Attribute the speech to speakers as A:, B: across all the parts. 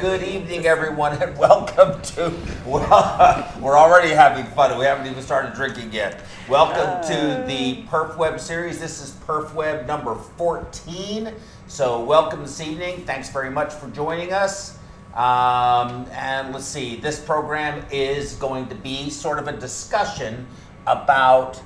A: good evening, everyone, and welcome to, well, we're already having fun. We haven't even started drinking yet. Welcome to the PerfWeb series. This is PerfWeb number 14. So welcome this evening. Thanks very much for joining us. And let's see, this program is going to be sort of a discussion about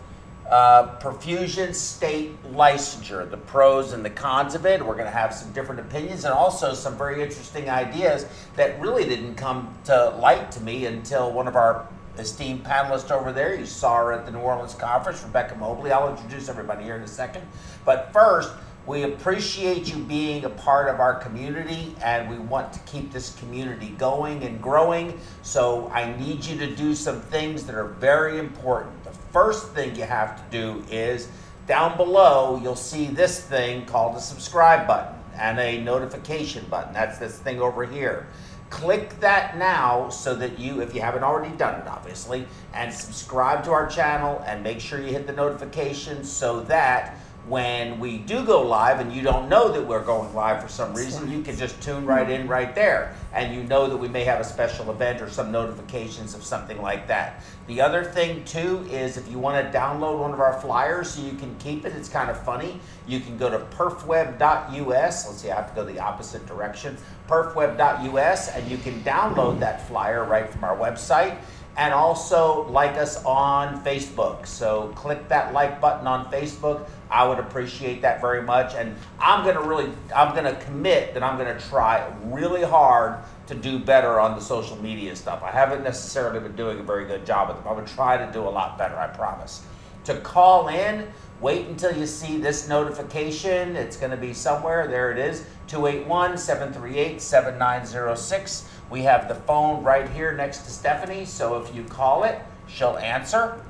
A: Perfusion State Licensure, the pros and the cons of it. We're going to have some different opinions and also some very interesting ideas that really didn't come to light to me until one of our esteemed panelists over there. You saw her at the New Orleans conference, Rebecca Mobley. I'll introduce everybody here in a second. But first, we appreciate you being a part of our community, and we want to keep this community going and growing. So I need you to do some things that are very important. The first thing you have to do is down below, you'll see this thing called a subscribe button and a notification button. That's this thing over here. Click that now so that you, if you haven't already done it, obviously, and subscribe to our channel and make sure you hit the notifications so that when we do go live and you don't know that we're going live for some reason, you can just tune right in right there and you know that we may have a special event or some notifications of something like that. The other thing too is if you want to download one of our flyers so you can keep it, it's kind of funny, you can go to perfweb.us. Let's see, I have to go the opposite direction. perfweb.us, and you can download that flyer right from our website. And also like us on Facebook. So click that like button on Facebook. I would appreciate that very much. And I'm gonna commit that I'm gonna try really hard to do better on the social media stuff. I haven't necessarily been doing a very good job with them. I'm gonna try to do a lot better, I promise. To call in, wait until you see this notification. It's gonna be somewhere, there it is, 281-738-7906. We have the phone right here next to Stephanie, so if you call it, she'll answer.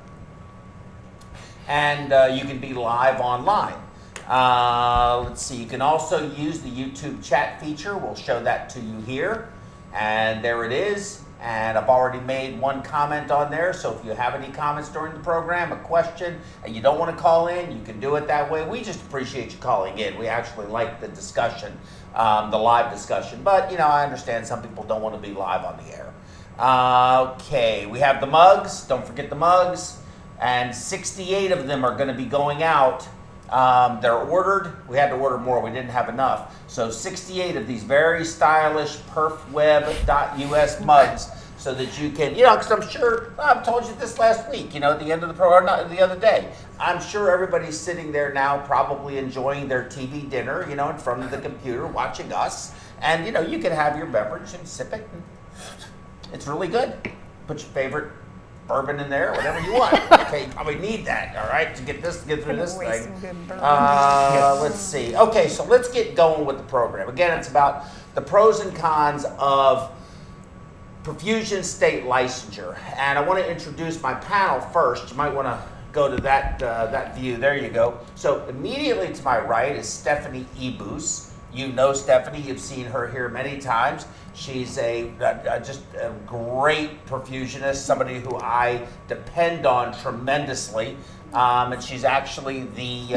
A: And you can be live online. Let's see, you can also use the YouTube chat feature. We'll show that to you here. And there it is. And I've already made one comment on there, so if you have any comments during the program, a question, and you don't want to call in, you can do it that way. We just appreciate you calling in. We actually like the discussion, the live discussion. But, you know, I understand some people don't want to be live on the air. Okay, we have the mugs. Don't forget the mugs. And 68 of them are going to be going out. They're ordered. We had to order more. We didn't have enough. So 68 of these very stylish perfweb.us mugs so that you can, you know, because I'm sure, I've told you this last week, you know, at the end of the program, not the other day. I'm sure everybody's sitting there now probably enjoying their TV dinner, you know, in front of the computer watching us. And, you know, you can have your beverage and sip it. And it's really good. Put your favorite bourbon in there, whatever you want. Okay, you probably need that, all right, to get through this thing. Let's see. Okay, so let's get going with the program. Again, it's about the pros and cons of Perfusion State Licensure. And I want to introduce my panel first. You might want to go to that, that view. There you go. So immediately to my right is Stephanie Ebus. You know Stephanie. You've seen her here many times. She's just a great perfusionist, somebody who I depend on tremendously. And she's actually the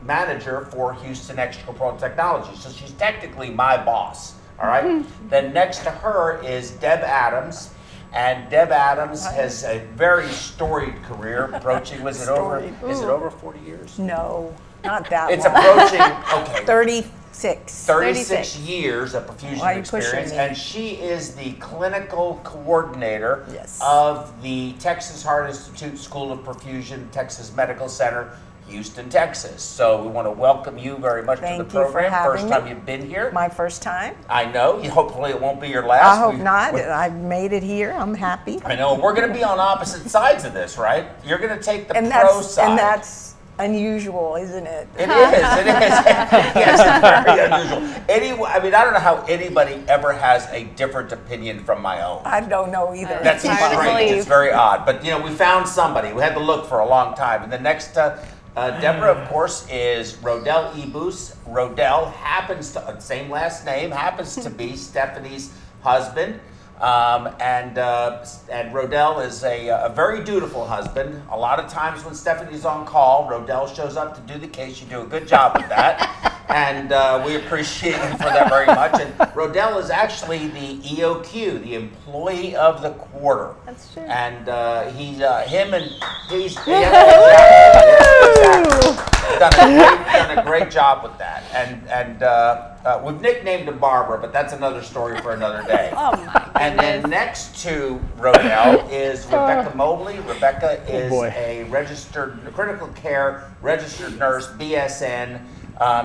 A: manager for Houston Extracorporeal Technology. So she's technically my boss, all right? Then next to her is Deb Adams. And Deb Adams has a very storied career, approaching, is it over 40 years?
B: No, not that
A: It's
B: long.
A: approaching, okay.
B: 36
A: years of perfusion experience, and she is the clinical coordinator of the Texas Heart Institute School of Perfusion, Texas Medical Center, Houston, Texas. So we want to welcome you very much to the program. First time you've been here.
B: My first time.
A: I know. Hopefully it won't be your last.
B: I hope not. I've made it here. I'm happy.
A: I know. We're going to be on opposite sides of this, right? You're going to take the pro side.
B: And that's unusual, isn't it?
A: It is. It is. Yes, it's very unusual. I mean, I don't know how anybody ever has a different opinion from my own.
B: I don't know either.
A: That's strange. It's very odd. But, you know, we found somebody. We had to look for a long time. And the next, Deborah, of course, is Rodell Ebus. Rodell happens to, same last name, happens to be Stephanie's husband. And Rodell is a very dutiful husband. A lot of times when Stephanie's on call, Rodell shows up to do the case. You do a good job with that. And we appreciate him for that very much. And Rodell is actually the EOQ, the Employee of the Quarter.
C: That's true.
A: And he's done a great job with that. And we've nicknamed him Barbara, but that's another story for another day.
C: Oh my goodness.
A: And then next to Rodell is Rebecca Mobley. Rebecca is a registered critical care registered nurse, BSN.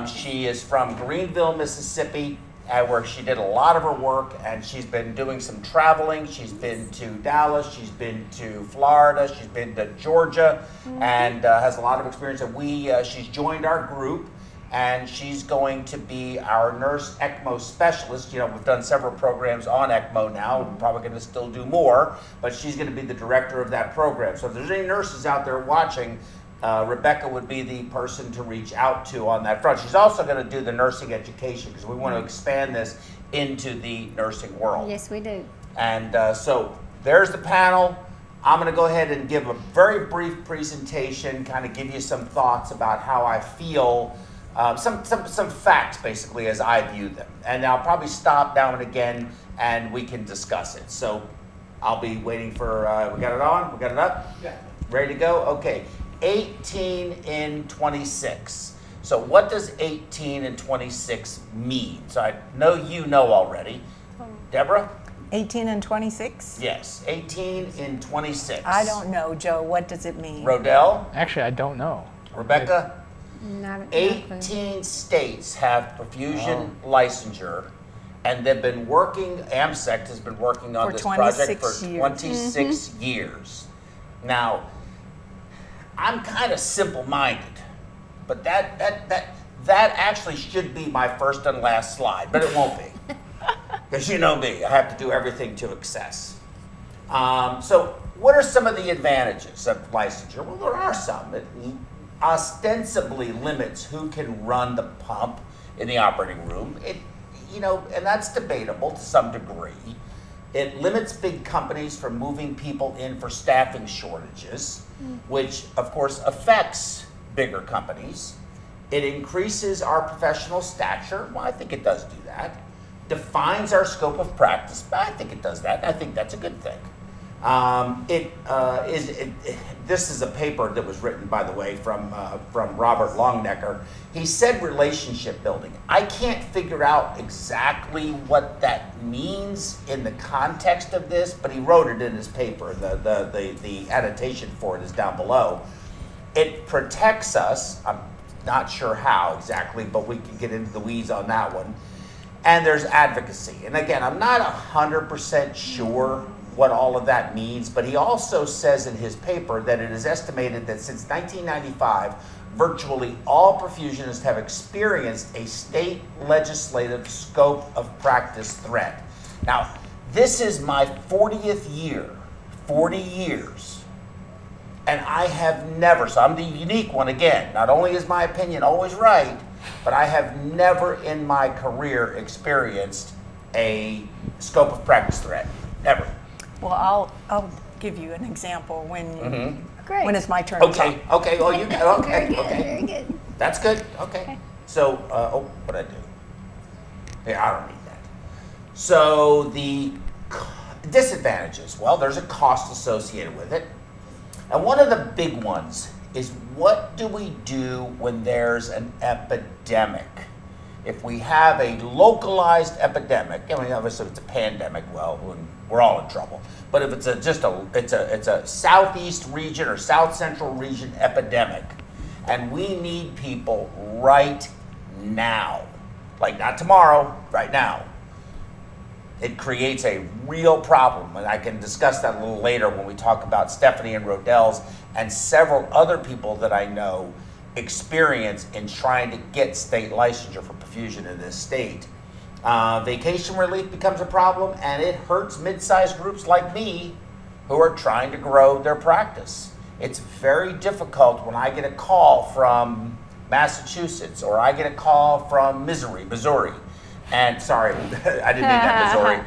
A: She is from Greenville, Mississippi, where she did a lot of her work, and she's been doing some traveling. She's been to Dallas, she's been to Florida, she's been to Georgia, and has a lot of experience. And she's joined our group, and she's going to be our nurse ECMO specialist. You know, we've done several programs on ECMO now. We're probably going to still do more, but she's going to be the director of that program. So if there's any nurses out there watching, Rebecca would be the person to reach out to on that front. She's also going to do the nursing education because we want to expand this into the nursing world.
C: Yes, we do.
A: And so there's the panel. I'm going to go ahead and give a very brief presentation, kind of give you some thoughts about how I feel, some facts basically as I view them. And I'll probably stop now and again and we can discuss it. So I'll be waiting for, we got it on? We got it up?
D: Yeah.
A: Ready to go? Okay. 18 in 26. So what does 18 and 26 mean? So I know you know already. Deborah?
B: 18 and 26?
A: Yes, 18 in 26.
B: I don't know, Joe. What does it mean?
A: Rodell?
D: Actually, I don't know.
A: Rebecca?
C: Not a clue.
A: 18 states have perfusion licensure, and they've been working, AMSEC has been working on
B: For
A: this
B: 26
A: project for
B: years.
A: 26 years. Now, I'm kind of simple-minded, but that actually should be my first and last slide, but it won't be. Because you know me, I have to do everything to excess. So what are some of the advantages of licensure? Well, there are some. It ostensibly limits who can run the pump in the operating room. And that's debatable to some degree. It limits big companies from moving people in for staffing shortages, which of course affects bigger companies. It increases our professional stature. Well, I think it does do that. Defines our scope of practice. I think it does that. I think that's a good thing. This is a paper that was written, by the way, from Robert Longnecker. He said relationship building. I can't figure out exactly what that means in the context of this, but he wrote it in his paper. The annotation for it is down below. It protects us. I'm not sure how exactly, but we can get into the weeds on that one. And there's advocacy. And again, I'm not 100% sure what all of that means, but he also says in his paper that it is estimated that since 1995, virtually all perfusionists have experienced a state legislative scope of practice threat. Now, this is my 40th year, 40 years, and I have never, so I'm the unique one again, not only is my opinion always right, but I have never in my career experienced a scope of practice threat, ever.
B: Well, I'll give you an example when
C: Great.
B: when it's my turn to
A: Okay,
B: talk.
A: okay, well, you got, okay,
C: Very good,
A: okay.
C: very good.
A: That's good, okay. So, what'd I do? Yeah, I don't need that. So the disadvantages, well, there's a cost associated with it. And one of the big ones is what do we do when there's an epidemic? If we have a localized epidemic, I mean, obviously if it's a pandemic, well, we're all in trouble. But if it's it's a southeast region or south central region epidemic, and we need people right now, like not tomorrow, right now, it creates a real problem. And I can discuss that a little later when we talk about Stephanie and Rodell's and several other people that I know experience in trying to get state licensure for perfusion in this state. Vacation relief becomes a problem, and it hurts mid-sized groups like me who are trying to grow their practice. It's very difficult when I get a call from Massachusetts or I get a call from Missouri, and sorry, I didn't mean that, Missouri.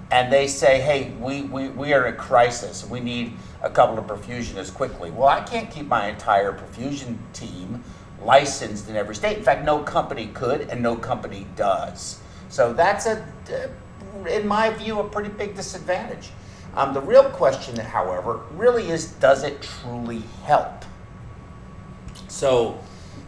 A: And they say, hey, we are in a crisis. We need a couple of perfusionists quickly. Well, I can't keep my entire perfusion team licensed in every state. In fact, no company could and no company does. So that's, in my view, a pretty big disadvantage. The real question, however, really is, does it truly help? So,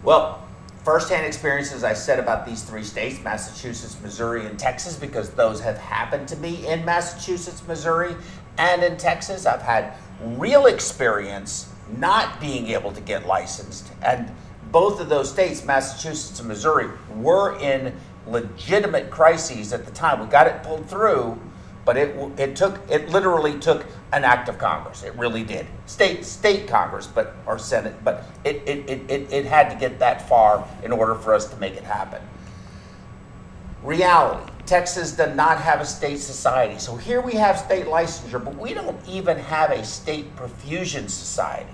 A: well, firsthand experience, as I said, about these 3 states, Massachusetts, Missouri, and Texas, because those have happened to be in Massachusetts, Missouri, and in Texas. I've had real experience not being able to get licensed. And both of those states, Massachusetts and Missouri, were in legitimate crises at the time. We got it pulled through, but it literally took an act of Congress. It really did. State Congress, or Senate, but it had to get that far in order for us to make it happen. Reality, Texas does not have a state society. So here we have state licensure, but we don't even have a state perfusion society.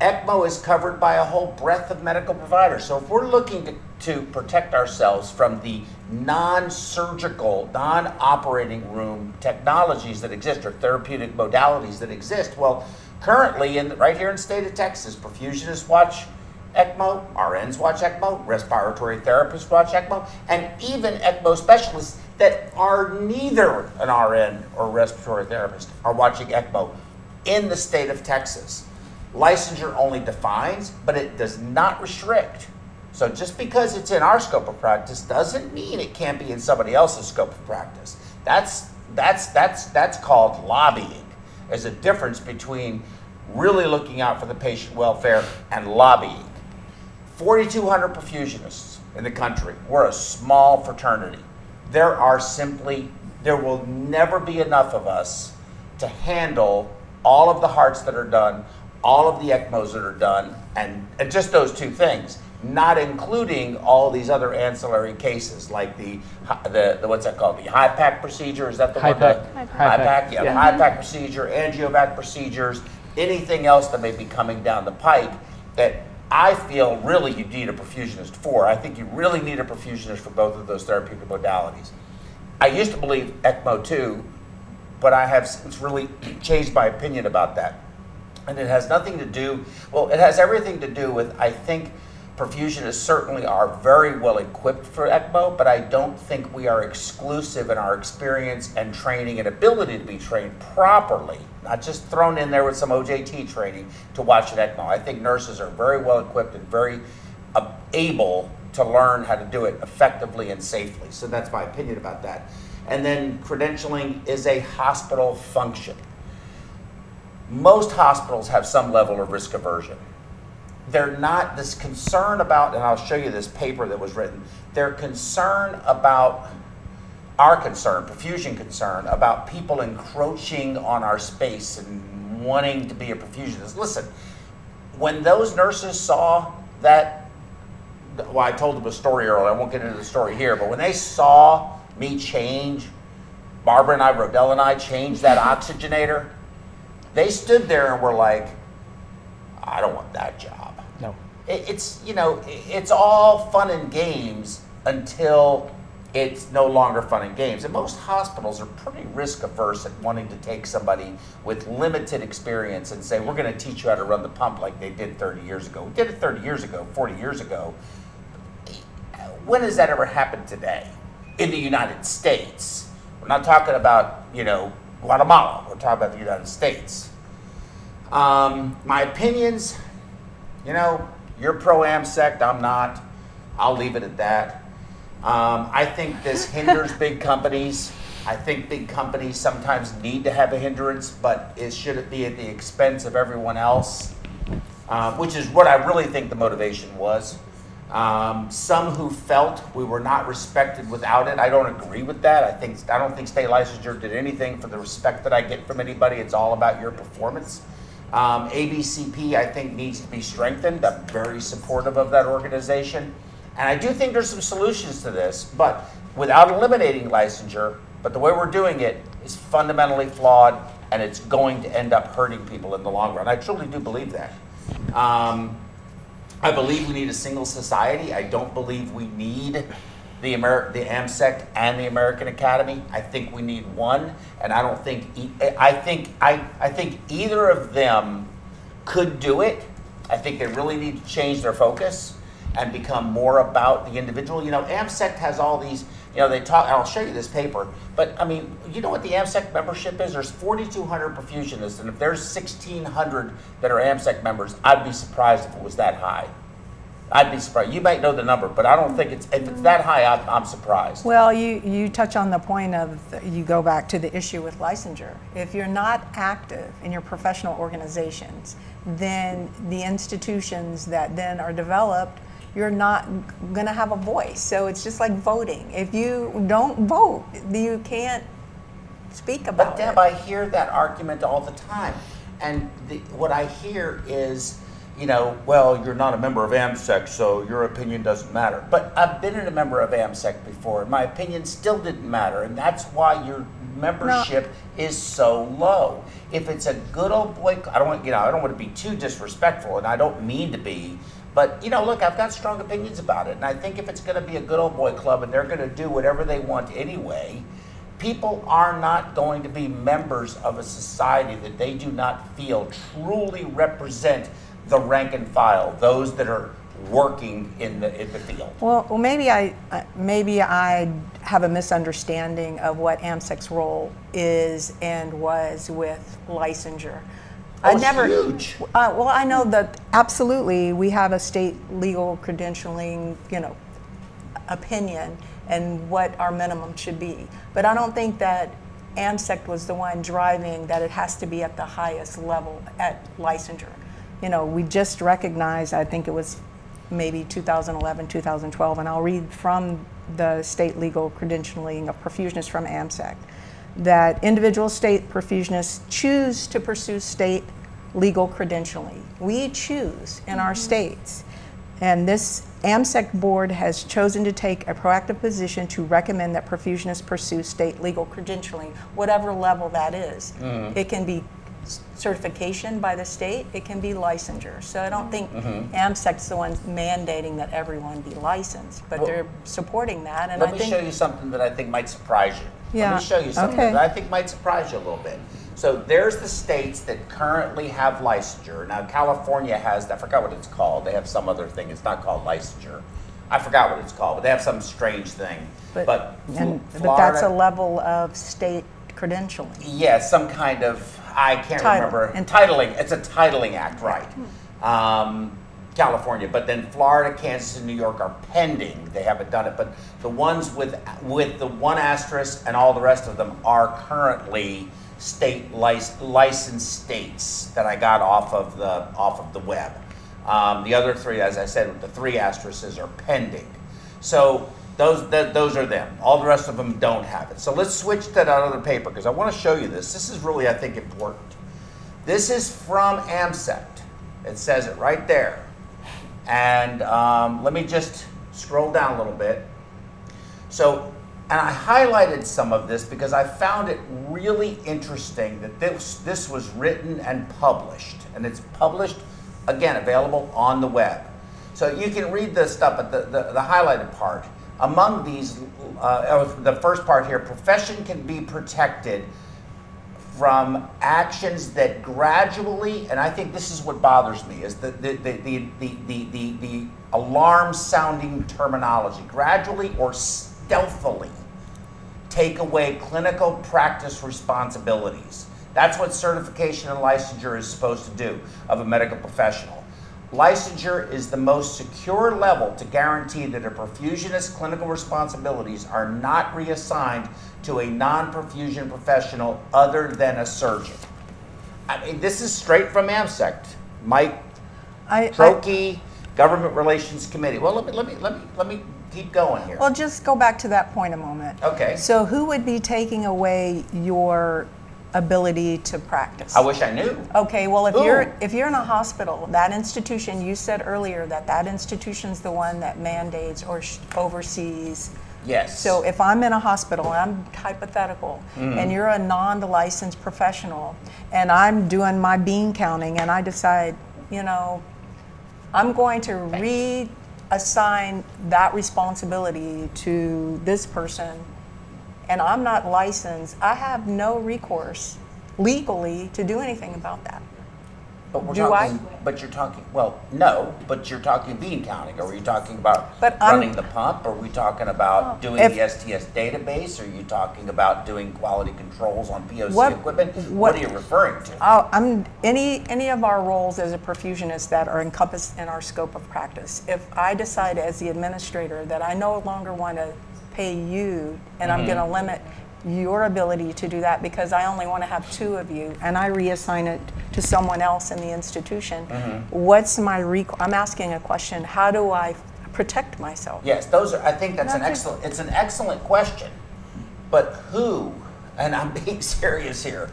A: ECMO is covered by a whole breadth of medical providers. So if we're looking to protect ourselves from the non-surgical, non-operating room technologies that exist, or therapeutic modalities that exist, well, currently, right here in the state of Texas, perfusionists watch ECMO, RNs watch ECMO, respiratory therapists watch ECMO, and even ECMO specialists that are neither an RN or a respiratory therapist are watching ECMO in the state of Texas. Licensure only defines, but it does not restrict. So just because it's in our scope of practice doesn't mean it can't be in somebody else's scope of practice. That's called lobbying. There's a difference between really looking out for the patient welfare and lobbying. 4,200 perfusionists in the country. We're a small fraternity. There will never be enough of us to handle all of the hearts that are done, all of the ECMOs that are done, and just those 2 things, not including all these other ancillary cases like the what's that called? The HIPAC procedure, is that the one? HIPAC, yeah, HIPAC procedure, angiovac procedures, anything else that may be coming down the pike that I feel really you need a perfusionist for. I think you really need a perfusionist for both of those therapeutic modalities. I used to believe ECMO too, but I have since really changed my opinion about that. And it has nothing to do, well, it has everything to do with, I think perfusionists certainly are very well equipped for ECMO, but I don't think we are exclusive in our experience and training and ability to be trained properly, not just thrown in there with some OJT training to watch an ECMO. I think nurses are very well equipped and very able to learn how to do it effectively and safely. So that's my opinion about that. And then credentialing is a hospital function. Most hospitals have some level of risk aversion. They're not this concern about, and I'll show you this paper that was written, they're concerned about, our concern, perfusion concern, about people encroaching on our space and wanting to be a perfusionist. Listen, when those nurses saw that, well, I told them a story earlier, I won't get into the story here, but when they saw me change, Barbara and I, Rodell and I, change that oxygenator, they stood there and were like, I don't want that job.
C: No.
A: It's, you know, it's all fun and games until it's no longer fun and games. And most hospitals are pretty risk averse at wanting to take somebody with limited experience and say, we're going to teach you how to run the pump like they did 30 years ago. We did it 30 years ago, 40 years ago. When has that ever happened today in the United States? We're not talking about, you know, Guatemala. We're talking about the United States. My opinions, you know, you're pro-AMSECT, I'm not. I'll leave it at that. I think this hinders big companies. I think big companies sometimes need to have a hindrance, but should it be at the expense of everyone else? Which is what I really think the motivation was. Some who felt we were not respected without it, I don't agree with that. I don't think State Licensure did anything for the respect that I get from anybody. It's all about your performance. ABCP, I think, needs to be strengthened. I'm very supportive of that organization. And I do think there's some solutions to this, but without eliminating licensure, but the way we're doing it is fundamentally flawed, and it's going to end up hurting people in the long run. I truly do believe that. I believe we need a single society. I don't believe we need the AMSECT and the American Academy. I think we need one, and I don't think I think either of them could do it. I think they really need to change their focus and become more about the individual. You know, AMSEC has all these, you know, they talk, I'll show you this paper, but I mean, you know what the AMSEC membership is? There's 4,200 perfusionists, and if there's 1,600 that are AMSEC members, I'd be surprised if it was that high. I'd be surprised. You might know the number, but I don't think if it's that high, I'm surprised.
B: Well, you touch on the point of, you go back to the issue with licensure. If you're not active in your professional organizations, then the institutions that then are developed, you're not going to have a voice. So it's just like voting. If you don't vote, you can't speak about it.
A: But Deb, I hear that argument all the time. And what I hear is, you know, well, you're not a member of AMSEC, so your opinion doesn't matter. But I've been a member of AMSEC before, and my opinion still didn't matter, and that's why your membership is so low. If it's a good old boy, I don't want to be too disrespectful, and I don't mean to be, but you know, look, I've got strong opinions about it, and I think if it's going to be a good old boy club, and they're going to do whatever they want anyway, people are not going to be members of a society that they do not feel truly represent the rank and file, those that are working in the field.
B: Well, maybe I have a misunderstanding of what AMSEC's role is and was with licensure.
A: Oh, it's huge.
B: Well, I know that absolutely we have a state legal credentialing, you know, opinion and what our minimum should be. But I don't think that AMSEC was the one driving that it has to be at the highest level at licensure. You know, we just recognized, I think it was maybe 2011, 2012, and I'll read from the state legal credentialing of perfusionists from AMSEC, that individual state perfusionists choose to pursue state legal credentialing. We choose in our states. And this AMSEC board has chosen to take a proactive position to recommend that perfusionists pursue state legal credentialing, whatever level that is. It can be certification by the state, it can be licensure. So I don't think AMSEC's the one mandating that everyone be licensed, but they're supporting that. And
A: let me show you something that I think might surprise you.
B: Yeah.
A: Let me show you something that I think might surprise you a little bit. So there's the states that currently have licensure. Now California has, I forgot what it's called. They have some other thing. It's not called licensure. I forgot what it's called, but they have some strange thing. But
B: that's a level of state credentialing.
A: Yeah, some kind of, I can't remember. Entitling. It's a titling act, right? California, but then Florida, Kansas, and New York are pending. They haven't done it, but the ones with the one asterisk and all the rest of them are currently state licensed states that I got off of the web. The other three, as I said, with the three asterisks are pending. So those are them. All the rest of them don't have it. So let's switch to that other paper because I want to show you this. This is really, I think, important. This is from AMSEC. It says it right there. And let me just scroll down a little bit. So, and I highlighted some of this because I found it really interesting that this was written and published. And it's published, again, available on the web. So you can read the stuff, but the highlighted part. Among these, the first part here, profession can be protected from actions that gradually, and I think this is what bothers me, is the alarm-sounding terminology, gradually or stealthily take away clinical practice responsibilities. That's what certification and licensure is supposed to do of a medical professional. Licensure is the most secure level to guarantee that a perfusionist's clinical responsibilities are not reassigned to a non-perfusion professional other than a surgeon. I mean, this is straight from AMSEC. Mike Trokey, Government Relations Committee. Well, let me keep going here.
B: Well, just go back to that point a moment.
A: Okay.
B: So who would be taking away your ability to practice?
A: I wish I knew.
B: Okay, well, if you're in a hospital, that institution, you said earlier that institution's the one that mandates or oversees.
A: Yes.
B: So if I'm in a hospital, and I'm hypothetical, and you're a non-licensed professional, and I'm doing my bean counting, and I decide, you know, I'm going to reassign that responsibility to this person, and I'm not licensed, I have no recourse legally to do anything about that.
A: But we're
B: Do
A: talking, but you're talking, well, no, but you're talking bean counting. Are you talking about
B: But
A: running the pump? Are we talking about doing
B: If-
A: the STS database? Are you talking about doing quality controls on POC
B: What-
A: equipment?
B: what-
A: What are you referring to?
B: I'm any of our roles as a perfusionist that are encompassed in our scope of practice. If I decide as the administrator that I no longer want to pay you and I'm going to limit your ability to do that because I only want to have 2 of you and I reassign it to someone else in the institution, what's my I'm asking a question, how do I protect myself?
A: Yes, those are, I think that's an excellent, it's an excellent question. But who, and I'm being serious here,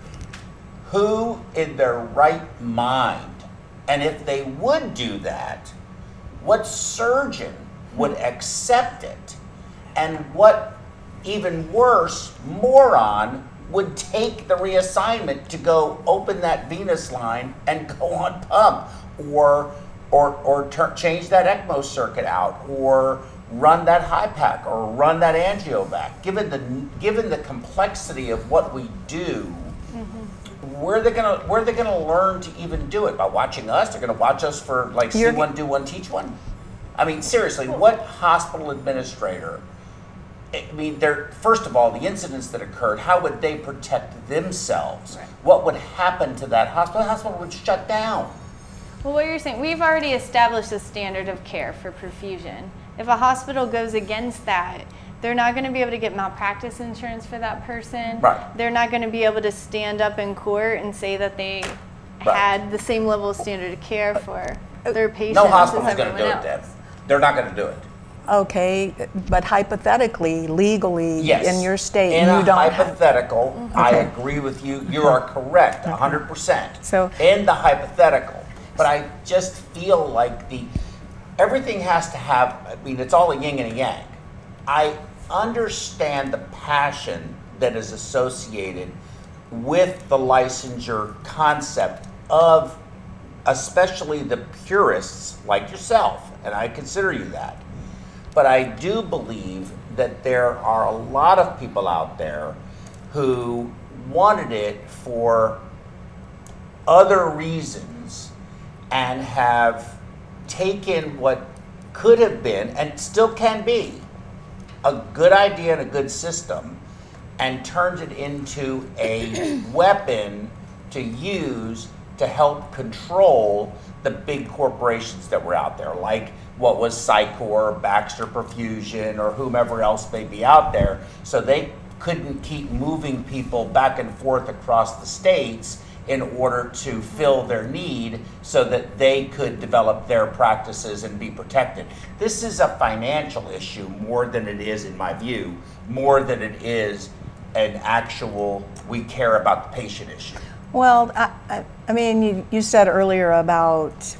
A: who in their right mind, and if they would do that, what surgeon would accept it? And what, even worse, moron would take the reassignment to go open that venous line and go on pump, or change that ECMO circuit out, or run that high pack, or run that angiovac. Given the complexity of what we do, where are they gonna learn to even do it? By watching us? They're gonna watch us for like see one, do one, teach one? I mean, seriously, what hospital administrator? I mean, first of all, the incidents that occurred, how would they protect themselves?
C: Right.
A: What would happen to that hospital? The hospital would shut down.
C: Well, what you're saying, we've already established a standard of care for perfusion. If a hospital goes against that, they're not going to be able to get malpractice insurance for that person.
A: Right.
C: They're not going to be able to stand up in court and say that they had the same level of standard of care for their patients
A: No
C: as
A: hospital's going to
C: everyone
A: do it,
C: else.
A: Deb. They're not going to do it.
B: Okay, but hypothetically, legally,
A: Yes.
B: in your state,
A: in
B: you
A: a
B: don't have.
A: hypothetical, I agree with you. You are correct, 100%.
B: So-
A: in the hypothetical, but I just feel like everything has to have. I mean, it's all a yin and a yang. I understand the passion that is associated with the licensure concept of, especially the purists like yourself, and I consider you that. But I do believe that there are a lot of people out there who wanted it for other reasons and have taken what could have been, and still can be, a good idea and a good system and turned it into a weapon to use to help control the big corporations that were out there, like what was Psychor, Baxter Perfusion, or whomever else may be out there, so they couldn't keep moving people back and forth across the states in order to fill their need so that they could develop their practices and be protected. This is a financial issue more than it is, in my view, more than it is an actual, we care about the patient issue.
B: Well, I mean, you said earlier about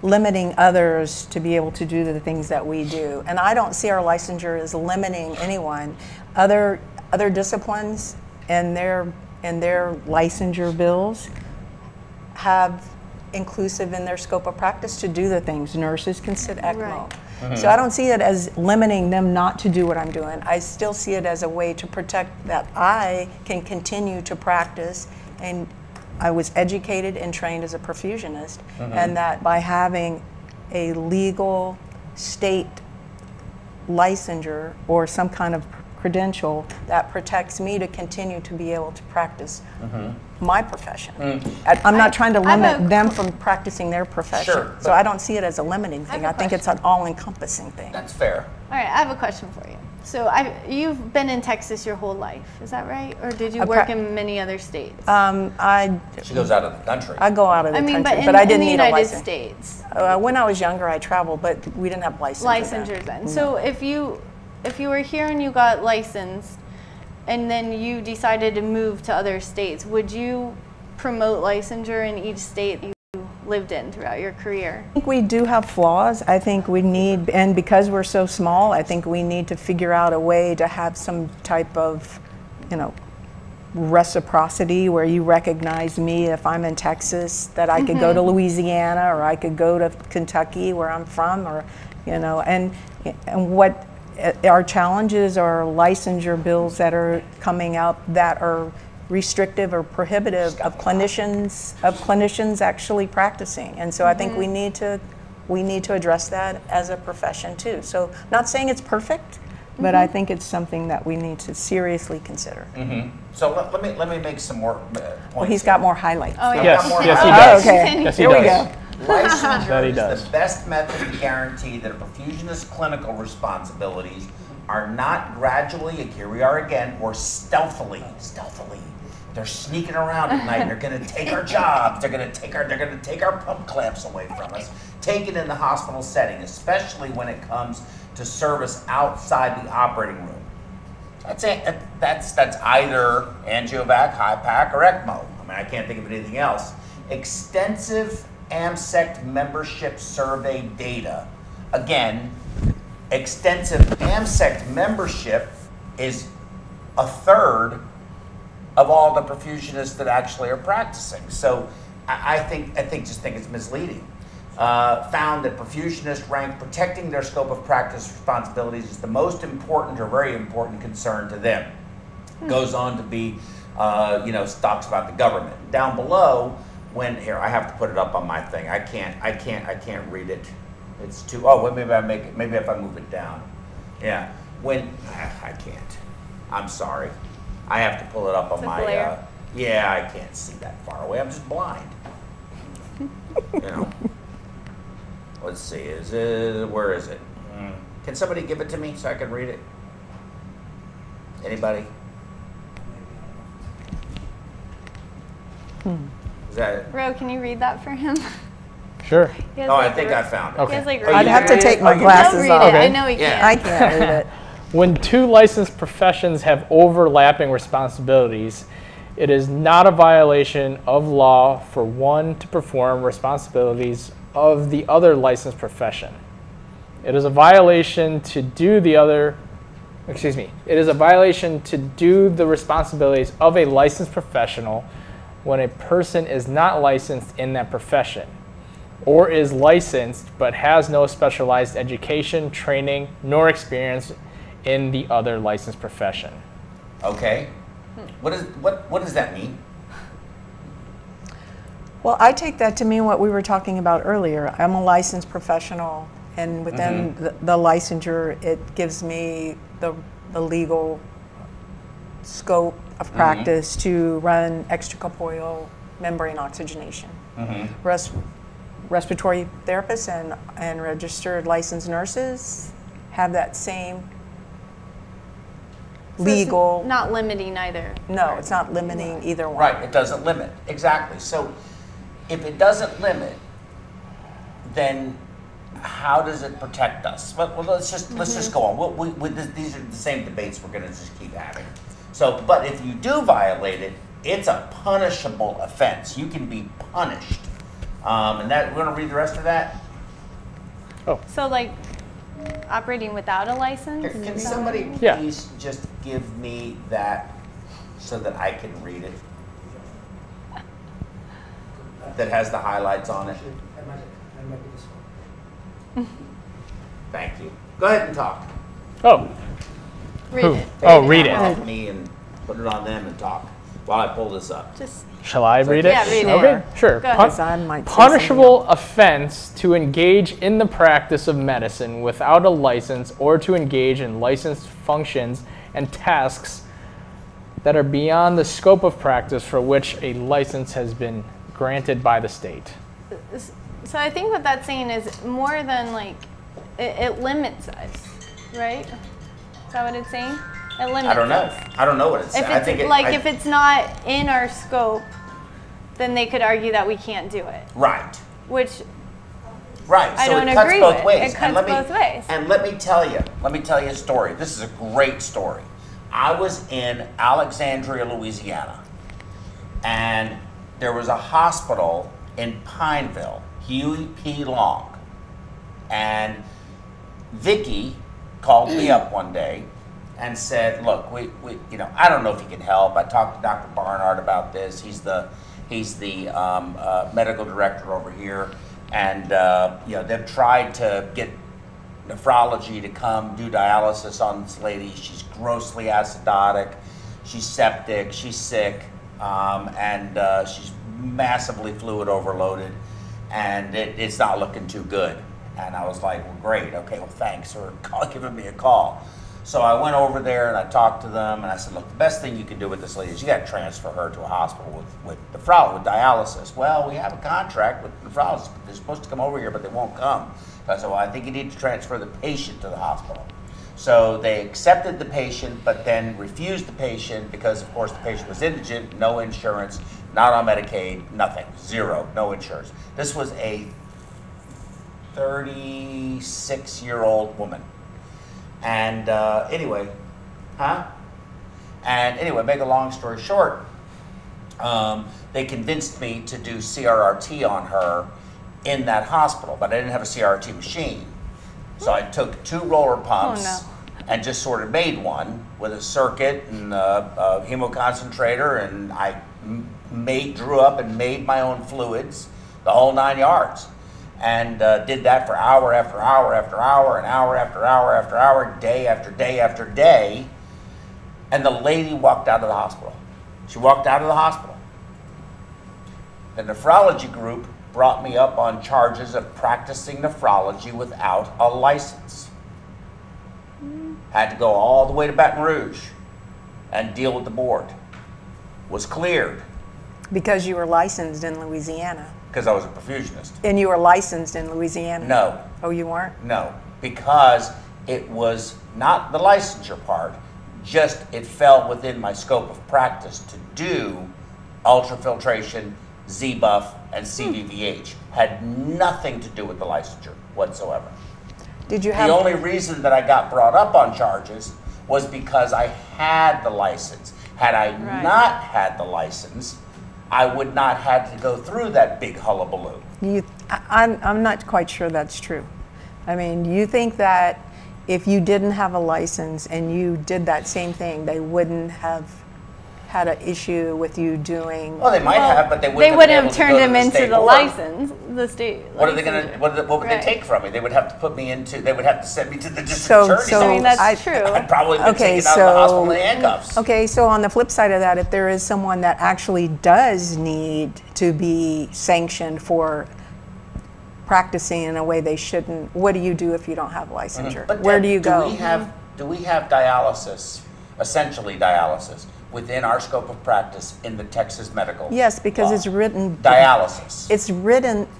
B: limiting others to be able to do the things that we do, and I don't see our licensure as limiting anyone. Other disciplines and their licensure bills have inclusive in their scope of practice to do the things. Nurses can sit ECMO.
C: Right.
B: So I don't see it as limiting them not to do what I'm doing. I still see it as a way to protect that I can continue to practice, and I was educated and trained as a perfusionist, and that by having a legal state licensure or some kind of credential that protects me to continue to be able to practice my profession. I'm not trying to limit them from practicing their profession.
A: Sure,
B: So I don't see it as a limiting thing. I think it's an all-encompassing thing.
A: That's fair.
C: All right, I have a question for you. So you've been in Texas your whole life, is that right? Or did you
B: I
C: work in many other states?
A: She goes out of the country.
B: I go out of the
C: I mean,
B: country,
C: but
B: I
C: in
B: didn't
C: the
B: need a
C: United
B: license.
C: States,
B: When I was younger, I traveled, but we didn't have
C: licensures then. So if you were here and you got licensed, and then you decided to move to other states, would you promote licensure in each state you lived in throughout your career?
B: I think we do have flaws. I think we need, and because we're so small, I think we need to figure out a way to have some type of, reciprocity where you recognize me if I'm in Texas, that I could go to Louisiana, or I could go to Kentucky where I'm from, or, and what our challenges are licensure bills that are coming up that are restrictive or prohibitive of clinicians actually practicing. And so I think we need to address that as a profession too. So not saying it's perfect, but I think it's something that we need to seriously consider.
A: So let me make some more points.
B: Well, he's got more highlights.
C: Oh,
A: I've
C: yeah.
A: got more
D: Yes, he
A: highlights.
D: does.
B: Okay.
D: Yes, he
B: Here we
D: does.
B: go.
A: Licensure
D: That he
A: is
D: does.
A: the best method to guarantee that a perfusionist's clinical responsibilities are not gradually, here we are again, or stealthily. They're sneaking around at night. They're going to take our jobs. They're going to take our pump clamps away from us. Take it in the hospital setting, especially when it comes to service outside the operating room. That's it. That's either angiovac, HIPAC, or ECMO. I mean, I can't think of anything else. Extensive AMSECT membership survey data. Again, extensive AMSECT membership is a third of all the perfusionists that actually are practicing. So I think it's misleading. Found that perfusionists rank protecting their scope of practice responsibilities as the most important or very important concern to them. Goes on to be, talks about the government. Down below, here I have to put it up on my thing. I can't read it. It's too. Oh, maybe if I move it down. Yeah. I can't. I'm sorry. I have to pull it up on
C: It's a
A: my.
C: glare.
A: Yeah, I can't see that far away. I'm just blind. Let's see. Where is it? Can somebody give it to me so I can read it? Anybody? Is that it?
C: Ro, can you read that for him?
D: Sure.
C: He has,
A: Oh, I
C: like,
A: think I found it.
D: Okay.
C: He has, like,
A: Oh, you
B: I'd have to
A: read
B: take
A: it?
B: my
A: Oh, you
B: glasses
C: Don't read
B: off.
C: it.
D: Okay.
C: I know he
A: Yeah.
C: can't.
B: I can't read it.
D: When two licensed professions have overlapping responsibilities, it is not a violation of law for one to perform responsibilities of the other licensed profession. It is a violation to do the responsibilities of a licensed professional when a person is not licensed in that profession, or is licensed but has no specialized education, training, nor experience in the other licensed profession.
A: Okay. What does that mean?
B: Well, I take that to mean what we were talking about earlier. I'm a licensed professional, and within the licensure, it gives me the legal scope of practice to run extracorporeal membrane oxygenation. Respiratory therapists and registered licensed nurses have that same
C: So
B: legal.
C: it's not limiting either.
B: No, it's not limiting either one.
A: Right, it doesn't limit. Exactly. So if it doesn't limit, then how does it protect us? Well, let's just go on. These are the same debates we're going to just keep having. So, but if you do violate it, it's a punishable offense. You can be punished. And that we're going to read the rest of that.
C: So, like, operating without a license?
A: Can somebody
D: Yeah.
A: please just give me that so that I can read it? That has the highlights on it. Thank you. Go ahead and talk.
D: Oh,
C: Read
D: Who?
C: it.
D: Oh, read it.
A: Off me and put it on them and talk while I pull this up.
C: Just
D: shall I read it?
C: Yeah, read it.
D: Okay, sure.
C: Go ahead.
B: Because I might say
D: Punishable offense to engage in the practice of medicine without a license or to engage in licensed functions and tasks that are beyond the scope of practice for which a license has been granted by the state.
C: So I think what that's saying is more than like it limits us, right? Is that what it's saying? It limits
A: I don't know.
C: us.
A: I don't know what it's
C: If
A: saying. I
C: it's
A: think
C: if it's not in our scope, then they could argue that we can't do it.
A: right.
C: Which
A: Right.
C: I
A: So
C: don't
A: it cuts
C: agree
A: both
C: with.
A: ways.
C: It
A: And
C: cuts both ways.
A: And let me tell you a story. This is a great story. I was in Alexandria, Louisiana, and there was a hospital in Pineville, Huey P. Long, and Vicky called me up one day and said, "Look, we I don't know if you can help. I talked to Dr. Barnard about this. He's the medical director over here, and they've tried to get nephrology to come do dialysis on this lady. She's grossly acidotic. She's septic. She's sick. and she's massively fluid overloaded, and it's not looking too good. And I was like, well, great, okay, well, thanks for giving me a call. So I went over there and I talked to them, and I said, look, the best thing you can do with this lady is you got to transfer her to a hospital with dialysis. Well, we have a contract with nephrologists, but they're supposed to come over here, but they won't come. So I said, well, I think you need to transfer the patient to the hospital. So they accepted the patient, but then refused the patient because, of course, the patient was indigent, no insurance, not on Medicaid, nothing, zero, no insurance. This was a 36-year-old woman. And anyway, make a long story short, they convinced me to do CRRT on her in that hospital, but I didn't have a CRRT machine. So I took 2 roller pumps and just sort of made one with a circuit and a hemoconcentrator, and I drew up and made my own fluids, the whole 9 yards. And did that for hour after hour after hour and hour after hour after hour, day after day after day. And the lady walked out of the hospital. She walked out of the hospital. The nephrology group brought me up on charges of practicing nephrology without a license. Had to go all the way to Baton Rouge and deal with the board. Was cleared.
B: Because you were licensed in Louisiana.
A: Because I was a perfusionist.
B: And you were licensed in Louisiana?
A: No.
B: Oh, you weren't?
A: No, because it was not the licensure part, just it fell within my scope of practice to do ultrafiltration, Z-Buff, and CVVH. Had nothing to do with the licensure whatsoever.
B: Did you have...
A: The only reason that I got brought up on charges was because I had the license. Had I not had the license, I would not have to go through that big hullabaloo.
B: I'm not quite sure that's true. I mean, you think that if you didn't have a license and you did that same thing, they wouldn't have had an issue with you doing...
A: Well, they might have, but they wouldn't
C: They wouldn't have turned him into the license, the state.
A: What are they going to? What would they take from me? They would have to put me into. They would have to send me to the district attorney's office.
C: I mean, that's true.
A: I'd probably be taken out of the hospital in handcuffs.
B: Okay, so on the flip side of that, if there is someone that actually does need to be sanctioned for practicing in a way they shouldn't, what do you do if you don't have licensure?
A: But
B: where do you go?
A: Do we have dialysis, essentially dialysis, within our scope of practice in the Texas medical
B: Yes, because
A: law?
B: it's written...
A: Dialysis.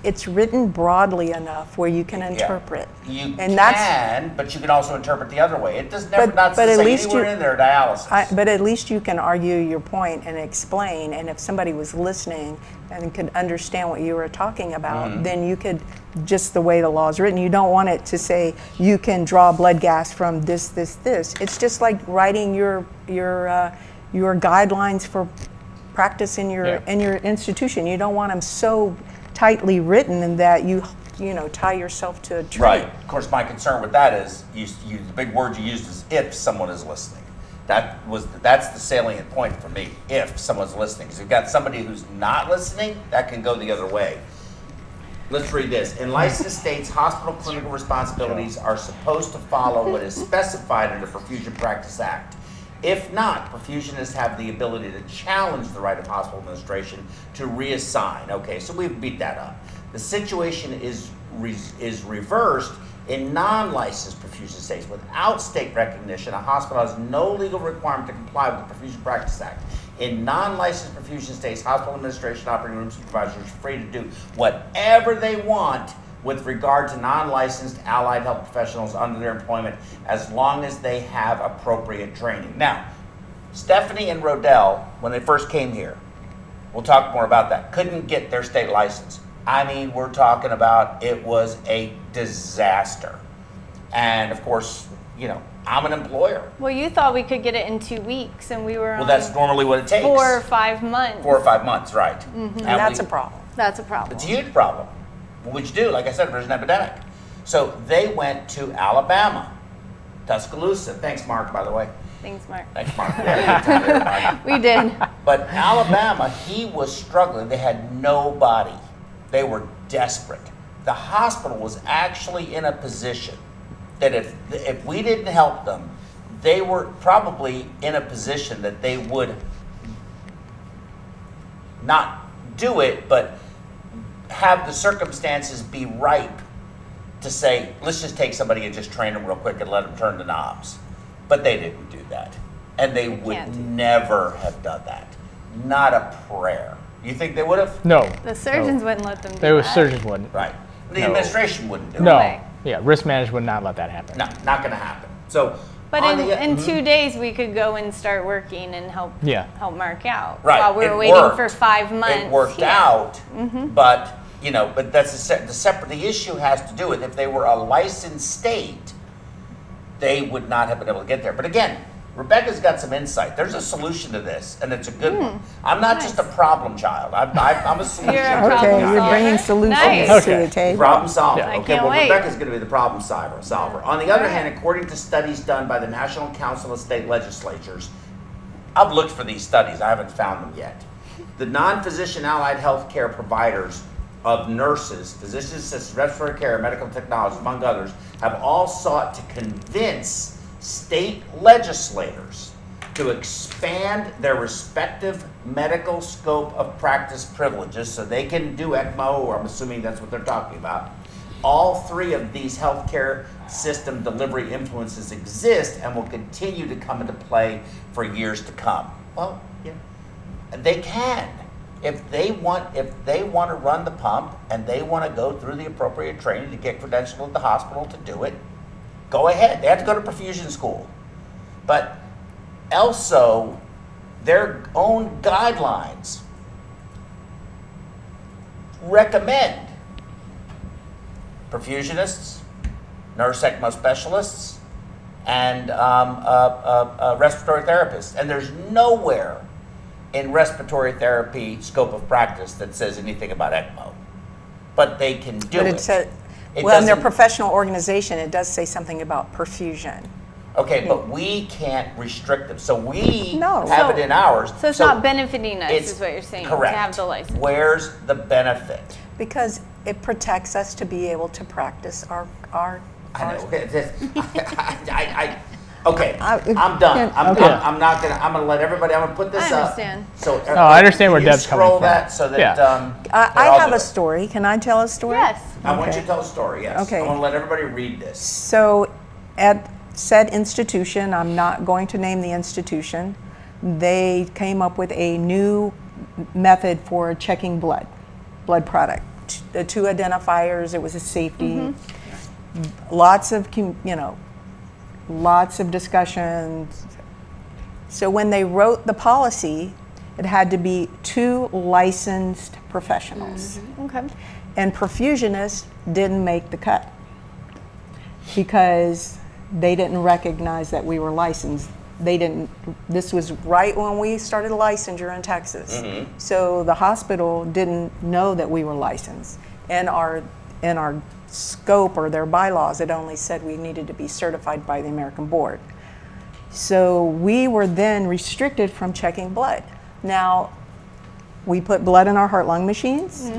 B: It's written broadly enough where you can interpret.
A: You
B: and
A: but you can also interpret the other way. It does never not say anywhere in there dialysis.
B: But at least you can argue your point and explain, and if somebody was listening and could understand what you were talking about, then you could, just the way the law is written, you don't want it to say you can draw blood gas from this, this, this. It's just like writing your guidelines for practice in your institution. You don't want them so tightly written and that you tie yourself to a tree.
A: Right. Of course, my concern with that is the big word you used is if someone is listening. That's the salient point for me. If someone's listening, because you've got somebody who's not listening, that can go the other way. Let's read this. In licensed states, hospital clinical responsibilities are supposed to follow what is specified in the Perfusion Practice Act. If not, perfusionists have the ability to challenge the right of hospital administration to reassign. Okay, so we've beat that up. The situation is reversed in non-licensed perfusion states. Without state recognition, a hospital has no legal requirement to comply with the Perfusion Practice Act. In non-licensed perfusion states, hospital administration, operating room supervisors are free to do whatever they want with regard to non-licensed allied health professionals under their employment, as long as they have appropriate training. Now, Stephanie and Rodell, when they first came here, we'll talk more about that, couldn't get their state license. I mean, we're talking about it was a disaster. And of course, I'm an employer.
C: Well, you thought we could get it in 2 weeks, and we were
A: Well, that's normally what it takes.
C: 4 or 5 months.
A: 4 or 5 months, right.
B: And that's a problem.
C: That's a problem.
A: It's a huge problem. What would you do? Like I said, there's an epidemic. So they went to Alabama, Tuscaloosa. Thanks, Mark, by the way.
C: Thanks, Mark.
A: Thanks, Mark. Yeah,
C: we did.
A: But Alabama, he was struggling. They had nobody. They were desperate. The hospital was actually in a position that if we didn't help them, they were probably in a position that they would not do it, but have the circumstances be ripe to say, let's just take somebody and just train them real quick and let them turn the knobs. But they didn't do that. And they would never have done that. Not a prayer. You think they would have?
D: No.
C: The surgeons wouldn't let them do
D: The
C: that.
D: surgeons wouldn't.
A: Right. The administration wouldn't do it.
D: No. Yeah, risk management would not let that happen.
A: No, not going to happen. So,
C: But in 2 days, we could go and start working and help Mark out.
A: Right.
C: While we were
A: It
C: waiting
A: worked.
C: for 5 months.
A: It worked out, but but that's the issue has to do with if they were a licensed state, they would not have been able to get there. But again, Rebecca's got some insight. There's a solution to this, and it's a good one. I'm not just a problem child. I'm a solution.
C: You're a problem
B: Okay, you're
C: solver.
B: bringing solutions
C: Nice.
B: to the table.
A: Problem solver.
C: I
A: Okay,
C: can't
A: well,
C: wait.
A: Rebecca's going to be the problem solver. On the other hand, according to studies done by the National Council of State Legislatures, I've looked for these studies. I haven't found them yet. The non-physician allied health care providers of nurses, physician assistants, respiratory care, medical technologists, among others, have all sought to convince state legislators to expand their respective medical scope of practice privileges so they can do ECMO, or I'm assuming that's what they're talking about. All three of these healthcare system delivery influences exist and will continue to come into play for years to come. Well, yeah, they can. If they want to run the pump and they want to go through the appropriate training to get credentialed at the hospital to do it, go ahead. They have to go to perfusion school. But also, their own guidelines recommend perfusionists, nurse ECMO specialists, and respiratory therapists. And there's nowhere in respiratory therapy scope of practice that says anything about ECMO. But they can do
B: But
A: it.
B: it said,
A: It
B: well, in their
A: doesn't-
B: professional organization, it does say something about perfusion.
A: Okay, but we can't restrict them. So we
B: No.
A: have it in ours.
C: So it's not benefiting us,
A: it's
C: is what you're saying,
A: correct.
C: to have the license.
A: Where's the benefit?
B: Because it protects us to be able to practice our
A: I know. Okay,
B: I-
A: I'm done. I'm gonna let everybody. I'm gonna put this
C: I
A: up.
C: understand.
A: So
D: I understand where
A: can you
D: Deb's coming
A: scroll
D: from.
A: that so that
D: Yeah.
B: I
A: they're all
B: have
A: good.
B: a story. Can I tell a story?
C: Yes.
A: I want
B: Okay.
A: you to tell a story. Yes.
B: Okay.
A: I want to let everybody read this.
B: So at said institution, I'm not going to name the institution, they came up with a new method for checking blood product. The two identifiers, it was a safety, lots of discussions. So when they wrote the policy, it had to be 2 licensed professionals.
C: Okay.
B: And perfusionists didn't make the cut because they didn't recognize that we were licensed. This was right when we started licensure in Texas. So the hospital didn't know that we were licensed. In our scope or their bylaws, it only said we needed to be certified by the American Board. So we were then restricted from checking blood. Now, we put blood in our heart-lung machines.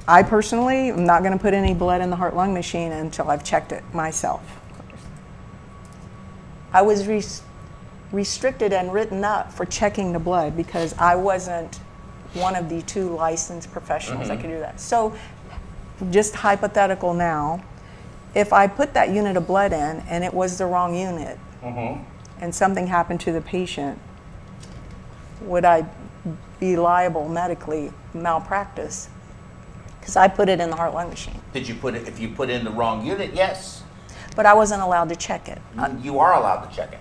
B: I personally am not going to put any blood in the heart-lung machine until I've checked it myself. I was restricted and written up for checking the blood because I wasn't one of the 2 licensed professionals that could do that. So, just hypothetical now, if I put that unit of blood in and it was the wrong unit and something happened to the patient, would I be liable medically, malpractice? Because I put it in the heart-lung machine.
A: Did you put it? If you put in the wrong unit, yes.
B: But I wasn't allowed to check it.
A: You are allowed to check it.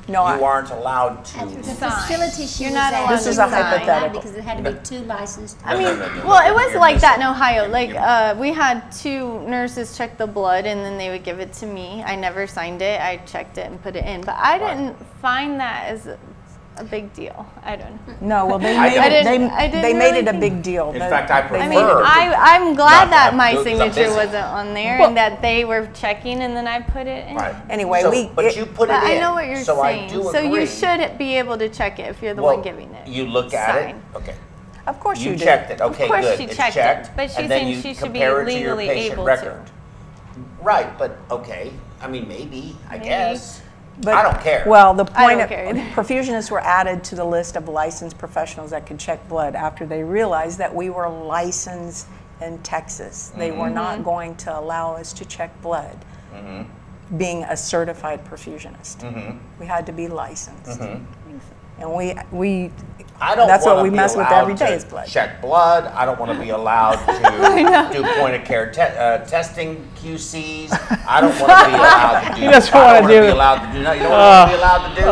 B: No,
A: You aren't allowed to.
E: The
C: Sign.
E: facility she
C: You're
E: was
C: not
E: at,
C: allowed
B: This is
E: she
B: a
E: was not
B: hypothetical.
E: because it had to be 2 licensed.
C: I mean,
A: no.
C: well, it was
A: You're
C: like that in
A: missing-
C: Ohio. Like,
A: you're-
C: we had 2 nurses check the blood, and then they would give it to me. I never signed it. I checked it and put it in. But I didn't find that as a big deal. I don't know.
B: No, well, they
A: I
B: made
A: don't-
B: it,
C: I didn't
B: they made
C: really
B: it a
C: think-
B: big deal.
A: In
B: They-
A: fact, I
B: they
A: prefer-
C: I
B: made
C: mean,
A: Verb.
C: I'm glad
A: Not
C: that
A: to
C: my
A: have to, 'cause I'm
C: signature
A: busy.
C: wasn't on there
B: Well-
C: and that they were checking and then I put it in.
A: Right.
B: Anyway,
A: So, but you put it
C: But
A: in.
C: I know what you're
A: so
C: saying.
A: I do
C: So you
A: agree.
C: should be able to check it if you're the
A: Well,
C: one giving it.
A: You look at it.
C: Sign.
A: Okay.
B: Of course you
A: You
B: do.
A: checked it. Okay,
C: Of course
A: good.
C: she
A: It's
C: checked it,
A: checked.
C: but she's
A: and then
C: saying
A: you
C: she should be
A: compare it to your
C: legally
A: patient
C: able
A: record.
C: to.
A: Right, but okay. I mean, maybe. I guess.
B: But,
A: I don't care.
B: Well, the
C: I
B: point
C: don't
B: of
C: care either.
B: perfusionists were added to the list of licensed professionals that could check blood after they realized that we were licensed in Texas. They were not going to allow us to check blood, being a certified perfusionist. We had to be licensed. And we
A: I don't
B: that's
A: wanna
B: what we
A: be
B: mess with
A: allowed
B: every day
A: to
B: is blood.
A: Check blood. I don't want to be allowed to do point of care testing QCs. I don't want to be allowed to do.
D: He doesn't
A: I
D: wanna
A: don't wanna
D: do-
A: be allowed to do. No, you don't want to be allowed to do.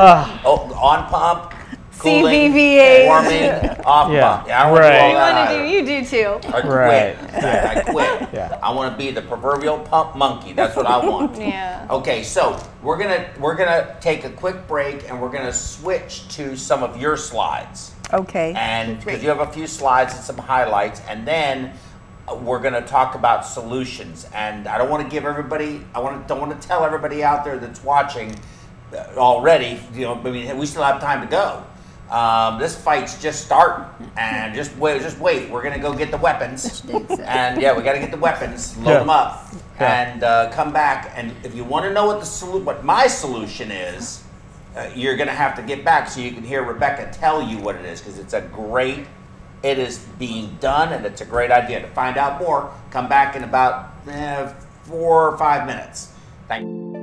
A: On pump, cooling,
C: CVVA.
A: warming, off
D: Yeah,
A: pump. Yeah, I don't want to do all
D: right.
C: You
A: that
C: want to
A: either.
C: do, you do too.
A: I quit.
D: Right.
A: I quit.
D: Yeah.
A: I want to be the proverbial pump monkey. That's what I want.
C: Yeah.
A: Okay, so we're gonna take a quick break and we're gonna switch to some of your slides.
B: Okay.
A: And because you have a few slides and some highlights, and then we're going to talk about solutions. And I don't want to give everybody, don't want to tell everybody out there that's watching already. You know, I mean, we still have time to go. This fight's just starting, and just wait. We're going to go get the weapons, and yeah, we got to get the weapons, load them up, and come back. And if you want to know what my solution is. You're going to have to get back so you can hear Rebecca tell you what it is, because it is being done and it's a great idea. To find out more, come back in about 4 or 5 minutes. Thank you.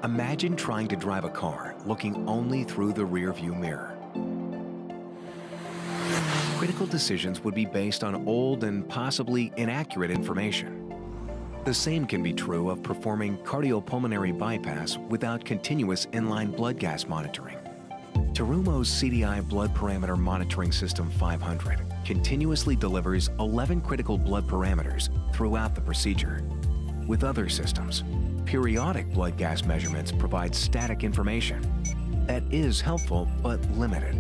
E: Imagine trying to drive a car looking only through the rearview mirror. Critical decisions would be based on old and possibly inaccurate information. The same can be true of performing cardiopulmonary bypass without continuous inline blood gas monitoring. Terumo's CDI Blood Parameter Monitoring System 500 continuously delivers 11 critical blood parameters throughout the procedure. With other systems, periodic blood gas measurements provide static information. That is helpful, but limited.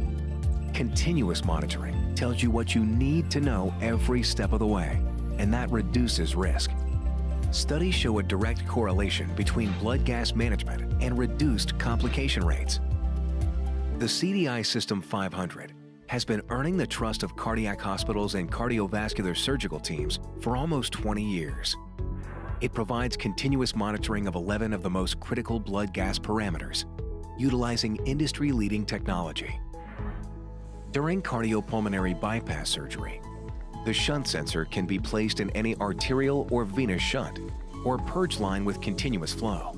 E: Continuous monitoring tells you what you need to know every step of the way, and that reduces risk. Studies show a direct correlation between blood gas management and reduced complication rates. The CDI System 500 has been earning the trust of cardiac hospitals and cardiovascular surgical teams for almost 20 years. It provides continuous monitoring of 11 of the most critical blood gas parameters, utilizing industry-leading technology. During cardiopulmonary bypass surgery, the shunt sensor can be placed in any arterial or venous shunt or purge line with continuous flow.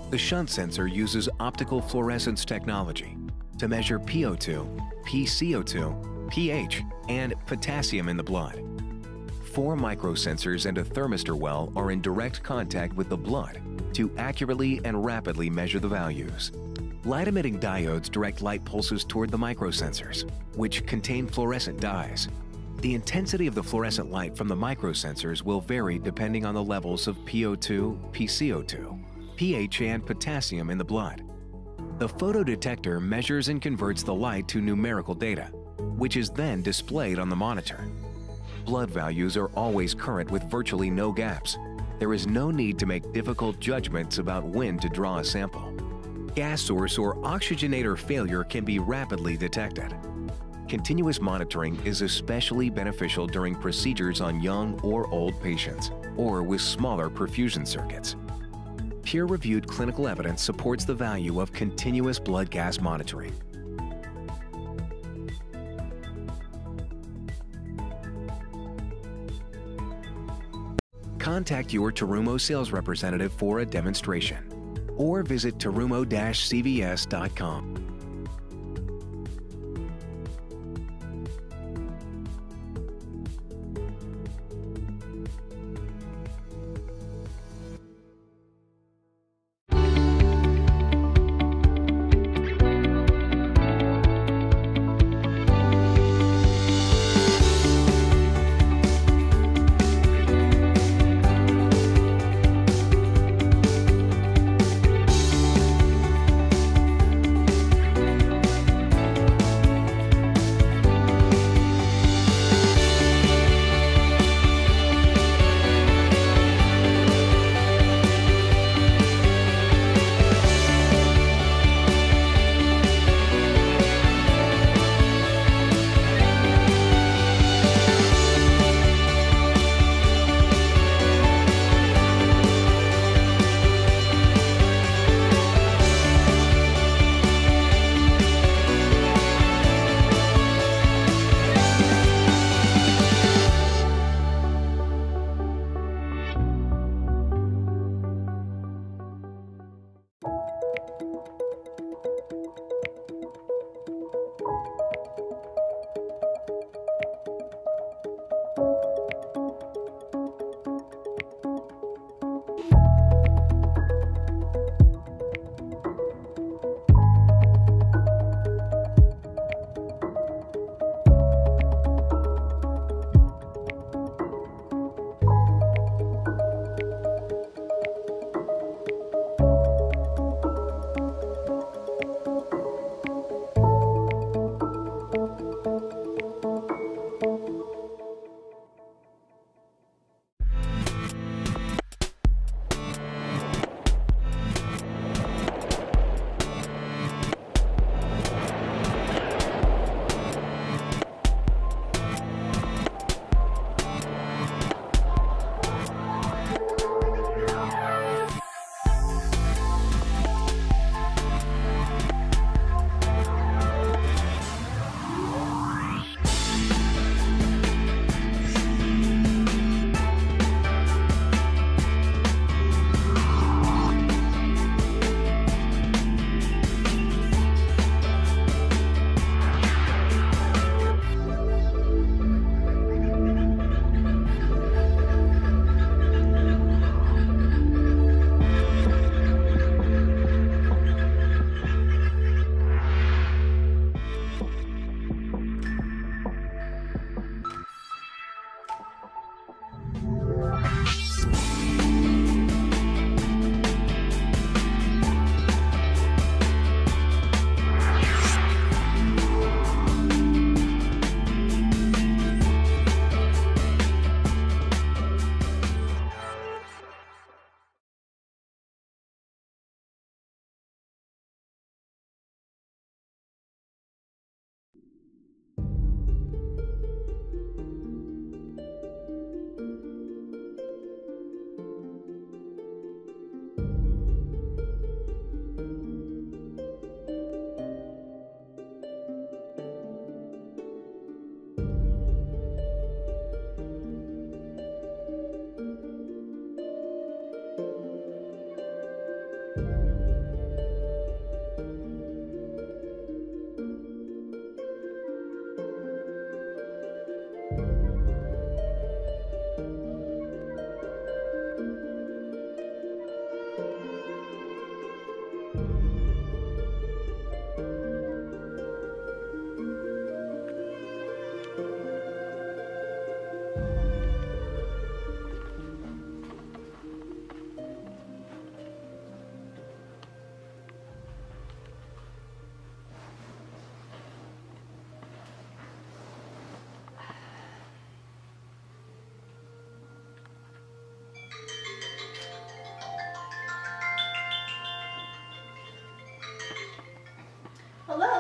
E: The shunt sensor uses optical fluorescence technology to measure PO2, PCO2, pH, and potassium in the blood. 4 microsensors and a thermistor well are in direct contact with the blood to accurately and rapidly measure the values. Light-emitting diodes direct light pulses toward the microsensors, which contain fluorescent dyes. The intensity of the fluorescent light from the microsensors will vary depending on the levels of PO2, PCO2, pH, and potassium in the blood. The photodetector measures and converts the light to numerical data, which is then displayed on the monitor. Blood values are always current with virtually no gaps. There is no need to make difficult judgments about when to draw a sample. Gas source or oxygenator failure can be rapidly detected. Continuous monitoring is especially beneficial during procedures on young or old patients, or with smaller perfusion circuits. Peer-reviewed clinical evidence supports the value of continuous blood gas monitoring. Contact your Terumo sales representative for a demonstration, or visit terumo-cvs.com.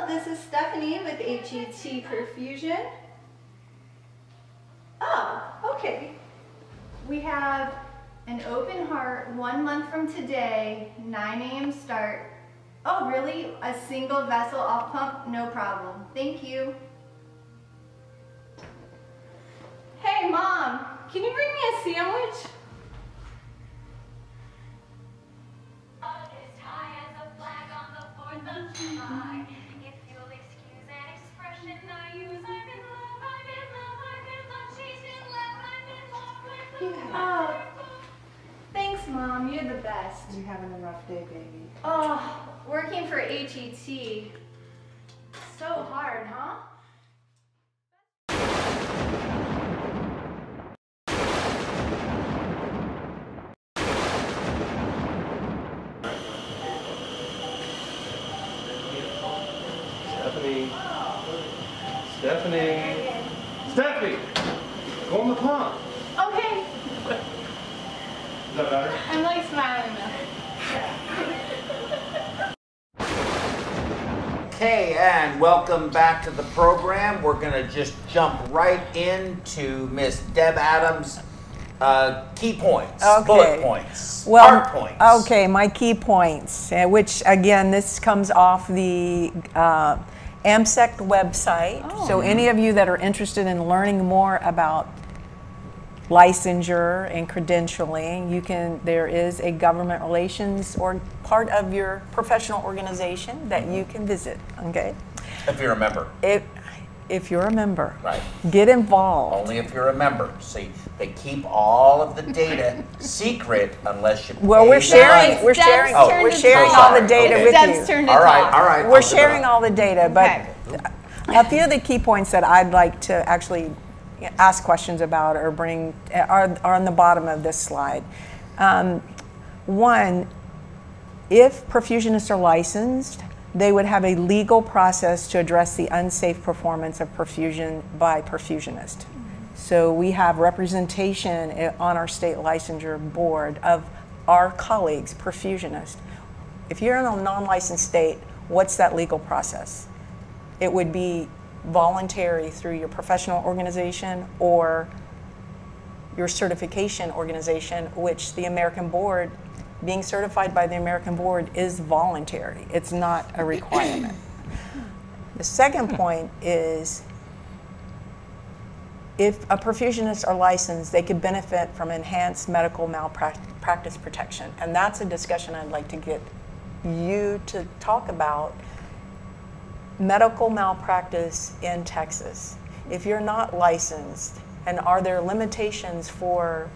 C: this is Stephanie with HET Perfusion. Oh, okay. We have an open heart 1 month from today, 9 a.m. start. Oh, really? A single vessel off pump? No problem. Thank you. Hey, Mom, can you bring me a sandwich?
F: If you'll excuse an expression I use, I'm in love, I'm in love, I'm in love, she's in love, I'm in love,
C: Oh, thanks, Mom. You're the best.
B: You having a rough day, baby?
C: Oh, working for HET. So hard, huh?
G: Stephanie! Go on the pond.
C: Okay.
G: Is that better?
C: I'm like smiling now.
A: Okay, and welcome back to the program. We're going to just jump right into Miss Deb Adams' key points, bullet points, art points.
B: Okay, my key points, which again, this comes off the AMSECT website. So any of you that are interested in learning more about licensure and credentialing, there is a government relations or part of your professional organization that you can visit, okay?
A: If you're a member.
B: If you're a member.
A: Right.
B: Get involved.
A: Only if you're a member. See, they keep all of the data secret unless you pay.
B: Well, we're sharing all the data with you.
A: All right.
B: We're sharing all the data, but a few of the key points that I'd like to actually ask questions about or bring are on the bottom of this slide. One, if perfusionists are licensed, they would have a legal process to address the unsafe performance of perfusion by perfusionists. So we have representation on our state licensure board of our colleagues, perfusionists. If you're in a non-licensed state, what's that legal process? It would be voluntary through your professional organization or your certification organization, which the American board, being certified by the American board, is voluntary. It's not a requirement. The second point is, if a perfusionist are licensed, they could benefit from enhanced medical malpractice protection. And that's a discussion I'd like to get you to talk about. Medical malpractice in Texas. If you're not licensed, and are there limitations for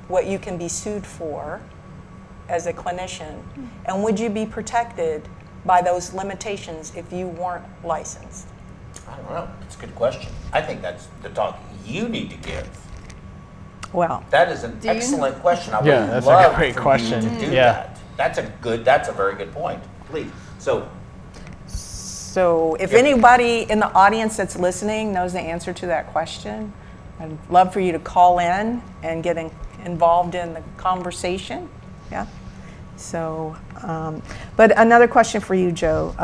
B: what you can be sued for as a clinician? And would you be protected by those limitations if you weren't licensed?
A: I don't know. It's a good question. I think that's the talk you need to give.
B: Well,
A: that is an excellent question. I would
D: that's
A: love
D: a great
A: for
D: question.
A: you to do that. That's a very good point. Please.
B: So if anybody in the audience that's listening knows the answer to that question, I'd love for you to call in and get involved in the conversation. Yeah. So, but another question for you, Joe.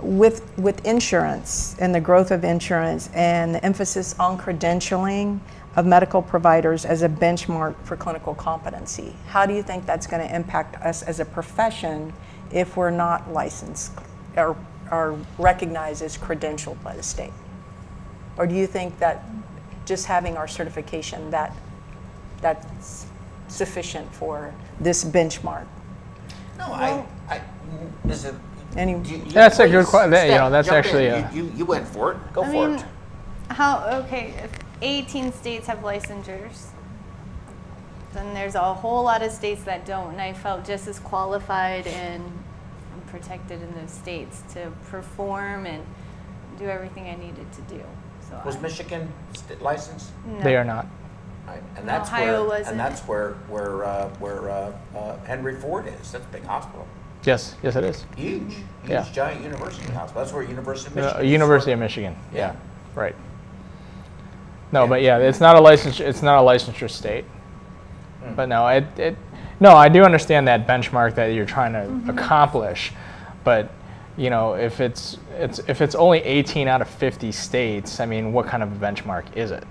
B: With insurance and the growth of insurance and the emphasis on credentialing of medical providers as a benchmark for clinical competency, how do you think that's going to impact us as a profession if we're not licensed or are recognized as credentialed by the state? Or do you think that just having our certification, that's sufficient for this benchmark?
A: No, is it?
D: That's a good question. That's actually
A: you went for it. Go for it.
C: If 18 states have licensures, then there's a whole lot of states that don't, and I felt just as qualified and protected in those states to perform and do everything I needed to do. So
A: was Michigan licensed?
C: No.
D: They are not.
A: Right. And that's
C: Ohio
A: where
C: wasn't.
A: and that's where Henry Ford is. That's a big hospital.
D: Yes, it is.
A: Huge, giant university hospital. That's where University of Michigan.
D: University of Michigan.
A: Yeah.
D: Right. No, but it's not a licensure. It's not a licensure state. But no, I do understand that benchmark that you're trying to accomplish, but you know, if it's only 18 out of 50 states, I mean, what kind of a benchmark is it?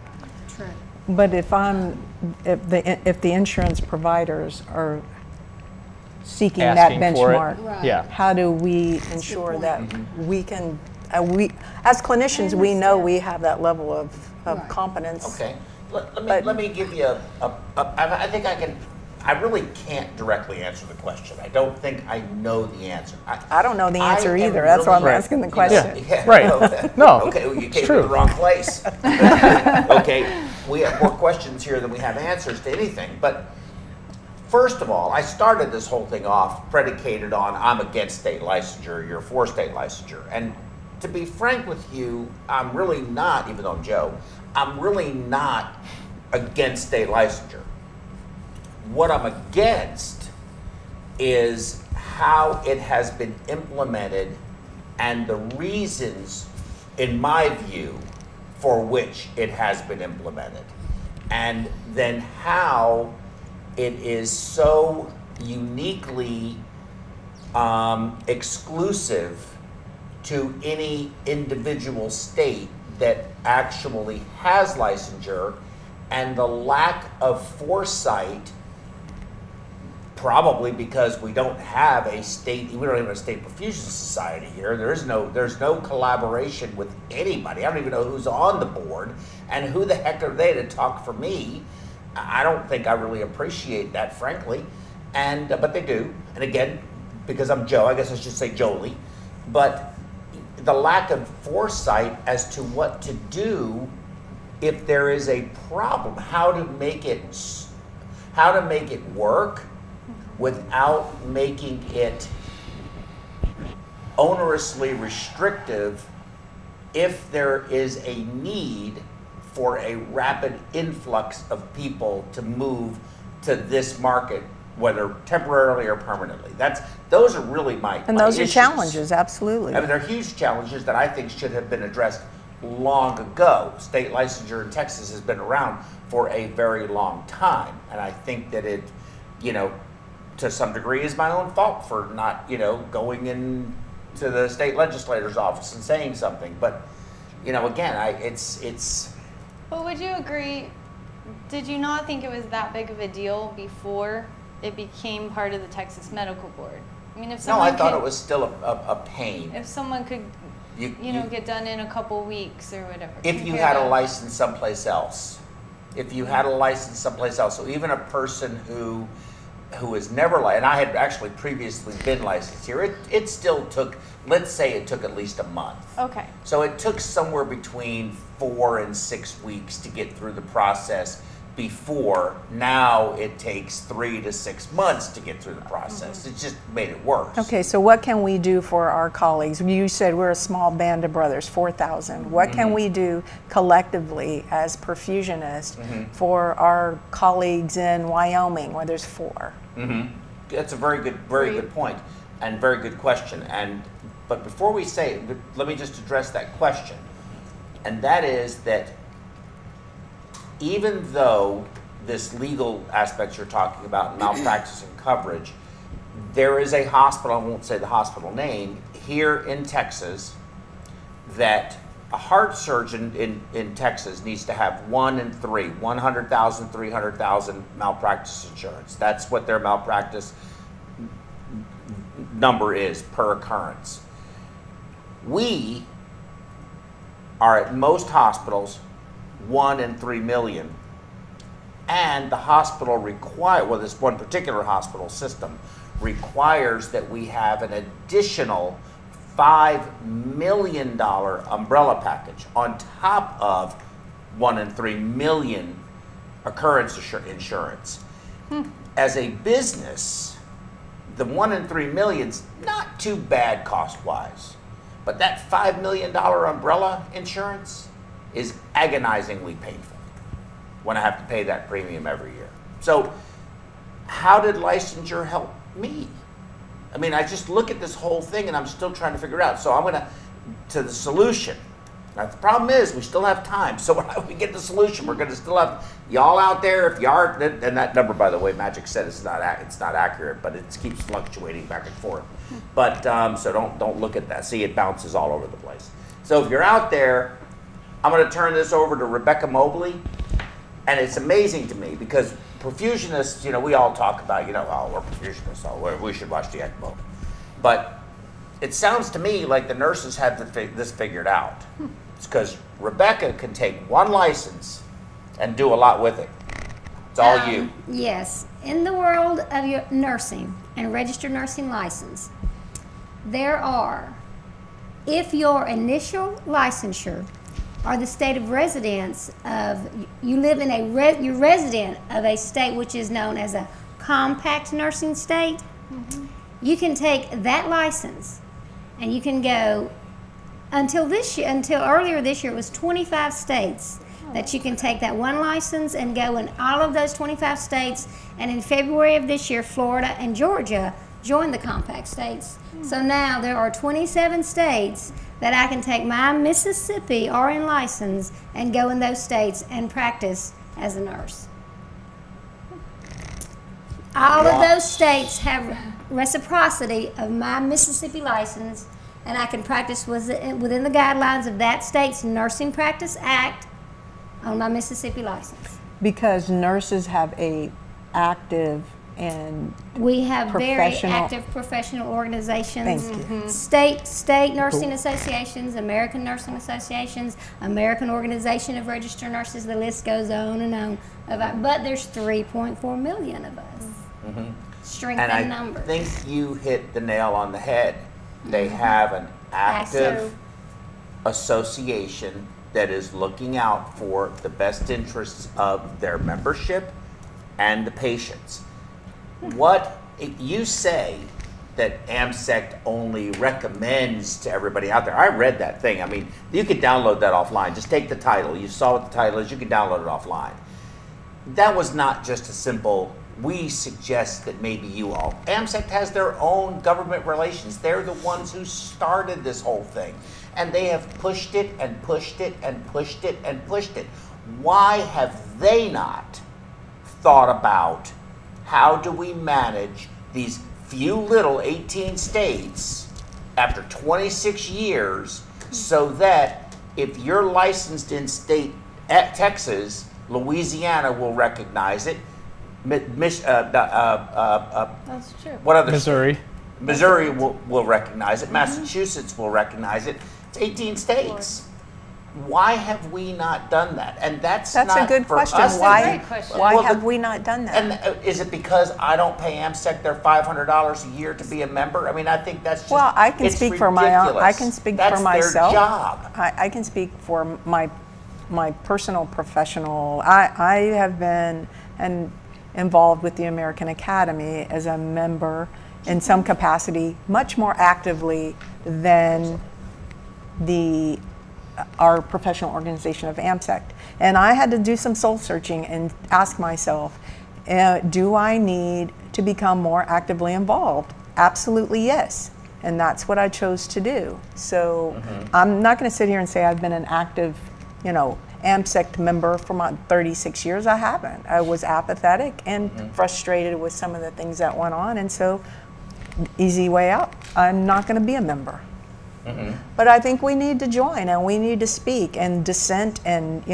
C: True.
B: But if the insurance providers are seeking
D: Asking
B: that
D: for it.
B: benchmark,
C: Right.
D: Yeah.
B: how do we ensure that we can, we as clinicians, we know we have that level of
C: Right.
B: competence.
A: Okay,
B: But-
A: let me give you I think I can, I really can't directly answer the question. I don't think I know the answer.
B: I don't know the answer
A: I am
B: either. That's why I'm
A: really-
B: asking the
A: you know,
B: question.
A: yeah,
D: Right. No,
A: Okay, well, you
D: it's
A: came to
D: true.
A: the wrong place. Okay, we have more questions here than we have answers to anything. But first of all, I started this whole thing off predicated on I'm against state licensure, you're for state licensure. And to be frank with you, I'm really not, even though I'm Joe, I'm really not against state licensure. What I'm against is how it has been implemented and the reasons, in my view, for which it has been implemented. And then how it is so uniquely exclusive to any individual state that actually has licensure, and the lack of foresight, probably because we don't have a state, we don't have a state perfusion society here. There's no collaboration with anybody. I don't even know who's on the board, and who the heck are they to talk for me? I don't think I really appreciate that, frankly, and but they do. And again, because I'm Joe, I guess I should say Jolie, but the lack of foresight as to what to do if there is a problem, how to make it work without making it onerously restrictive if there is a need for a rapid influx of people to move to this market, whether temporarily or permanently. Those are really my
B: And those are
A: issues.
B: challenges, absolutely.
A: I mean, they're huge challenges that I think should have been addressed long ago. State licensure in Texas has been around for a very long time, and I think that it, you know, to some degree is my own fault for not, you know, going into the state legislator's office and saying something. But, you know, again, it's.
C: But would you agree, did you not think it was that big of a deal before it became part of the Texas Medical Board? I mean, if
A: No,
C: someone
A: I thought
C: could,
A: it was still a pain.
C: if someone could, you know, get done in a couple weeks or whatever.
A: If you
C: compared
A: had a
C: to-
A: license someplace else. If you had a license someplace else. So even a person who is never and I had actually previously been licensed here, it still took, let's say it took at least a month.
C: Okay.
A: So it took somewhere between 4 and 6 weeks to get through the process before. Now it takes 3 to 6 months to get through the process. It just made it worse.
B: Okay, so what can we do for our colleagues? You said we're a small band of brothers, 4,000. What can we do collectively as perfusionists for our colleagues in Wyoming, where there's 4?
A: That's a very good point, and very good question. But before we say, let me just address that question, and that is that even though this legal aspect you're talking about, malpractice and coverage, there is a hospital, I won't say the hospital name, here in Texas that a heart surgeon in Texas needs to have 1 in 3, 100,000, 300,000 malpractice insurance. That's what their malpractice number is per occurrence. We are at most hospitals 1 in 3 million. And the hospital this one particular hospital system requires that we have an additional $5 million umbrella package on top of 1 in 3 million occurrence insurance. As a business, the 1 in 3 million's not too bad cost-wise, but that $5 million umbrella insurance is agonizingly painful when I have to pay that premium every year. So how did licensure help me? I mean, I just look at this whole thing and I'm still trying to figure it out. So I'm to the solution. Now, the problem is we still have time. So when we get the solution, we're going to still have y'all out there. If you are, and that number, by the way, Magic said it's not accurate, but it keeps fluctuating back and forth. But so don't look at that. See, it bounces all over the place. So if you're out there, I'm going to turn this over to Rebecca Mobley, and it's amazing to me because perfusionists, you know, we all talk about, you know, oh, we're perfusionists, oh, we should watch the ECMO, but it sounds to me like the nurses have this figured out. It's because Rebecca can take one license and do a lot with it. It's all you.
H: Yes. In the world of your nursing and registered nursing license, there are, if your initial licensure or the state of residence of, you live in you're resident of a state which is known as a compact nursing state, you can take that license and you can go until earlier this year, it was 25 states that you can take that one license and go in all of those 25 states. And in February of this year, Florida and Georgia joined the compact states. So now there are 27 states that I can take my Mississippi RN license and go in those states and practice as a nurse. All of those states have reciprocity of my Mississippi license, and I can practice within the guidelines of that state's Nursing Practice Act on my Mississippi license.
B: Because nurses have a active and
H: we have very
B: professional-
H: active professional organizations.
B: Thank you.
H: State nursing associations, American nursing associations, American Organization of Registered Nurses, the list goes on and on. But there's 3.4 million of us. Strength
A: And
H: in
A: I
H: numbers.
A: think you hit the nail on the head. They have an active association that is looking out for the best interests of their membership and the patients. What you say that AMSEC only recommends to everybody out there. I read that thing. I mean, you could download that offline. Just take the title. You saw what the title is. You can download it offline. That was not just a simple, we suggest that maybe you all. AMSEC has their own government relations. They're the ones who started this whole thing. And they have pushed it and pushed it and pushed it and pushed it. Why have they not thought about how do we manage these few little 18 states after 26 years so that if you're licensed in state Texas, Louisiana will recognize it.
C: That's true.
A: What other?
D: Missouri.
A: Missouri will recognize it. Massachusetts will recognize it. It's 18 states. Why have we not done that? And that's
B: a
A: not
B: good
A: for
B: question.
A: us.
B: Why
A: Well,
B: have we not done that?
A: And is it because I don't pay AMSEC their $500 a year to be a member? I mean, I think that's just,
B: Well, I can
A: it's
B: speak for my own.
A: ridiculous.
B: I can speak
A: That's
B: for myself.
A: Their job.
B: I can speak for my personal professional. I have been involved with the American Academy as a member in some capacity, much more actively than our professional organization of AMSEC. And I had to do some soul searching and ask myself, do I need to become more actively involved? Absolutely yes. And that's what I chose to do. So I'm not going to sit here and say I've been an active, AMSEC member for my 36 years. I haven't. I was apathetic and frustrated with some of the things that went on. And so, easy way out, I'm not going to be a member. But I think we need to join and we need to speak, and dissent and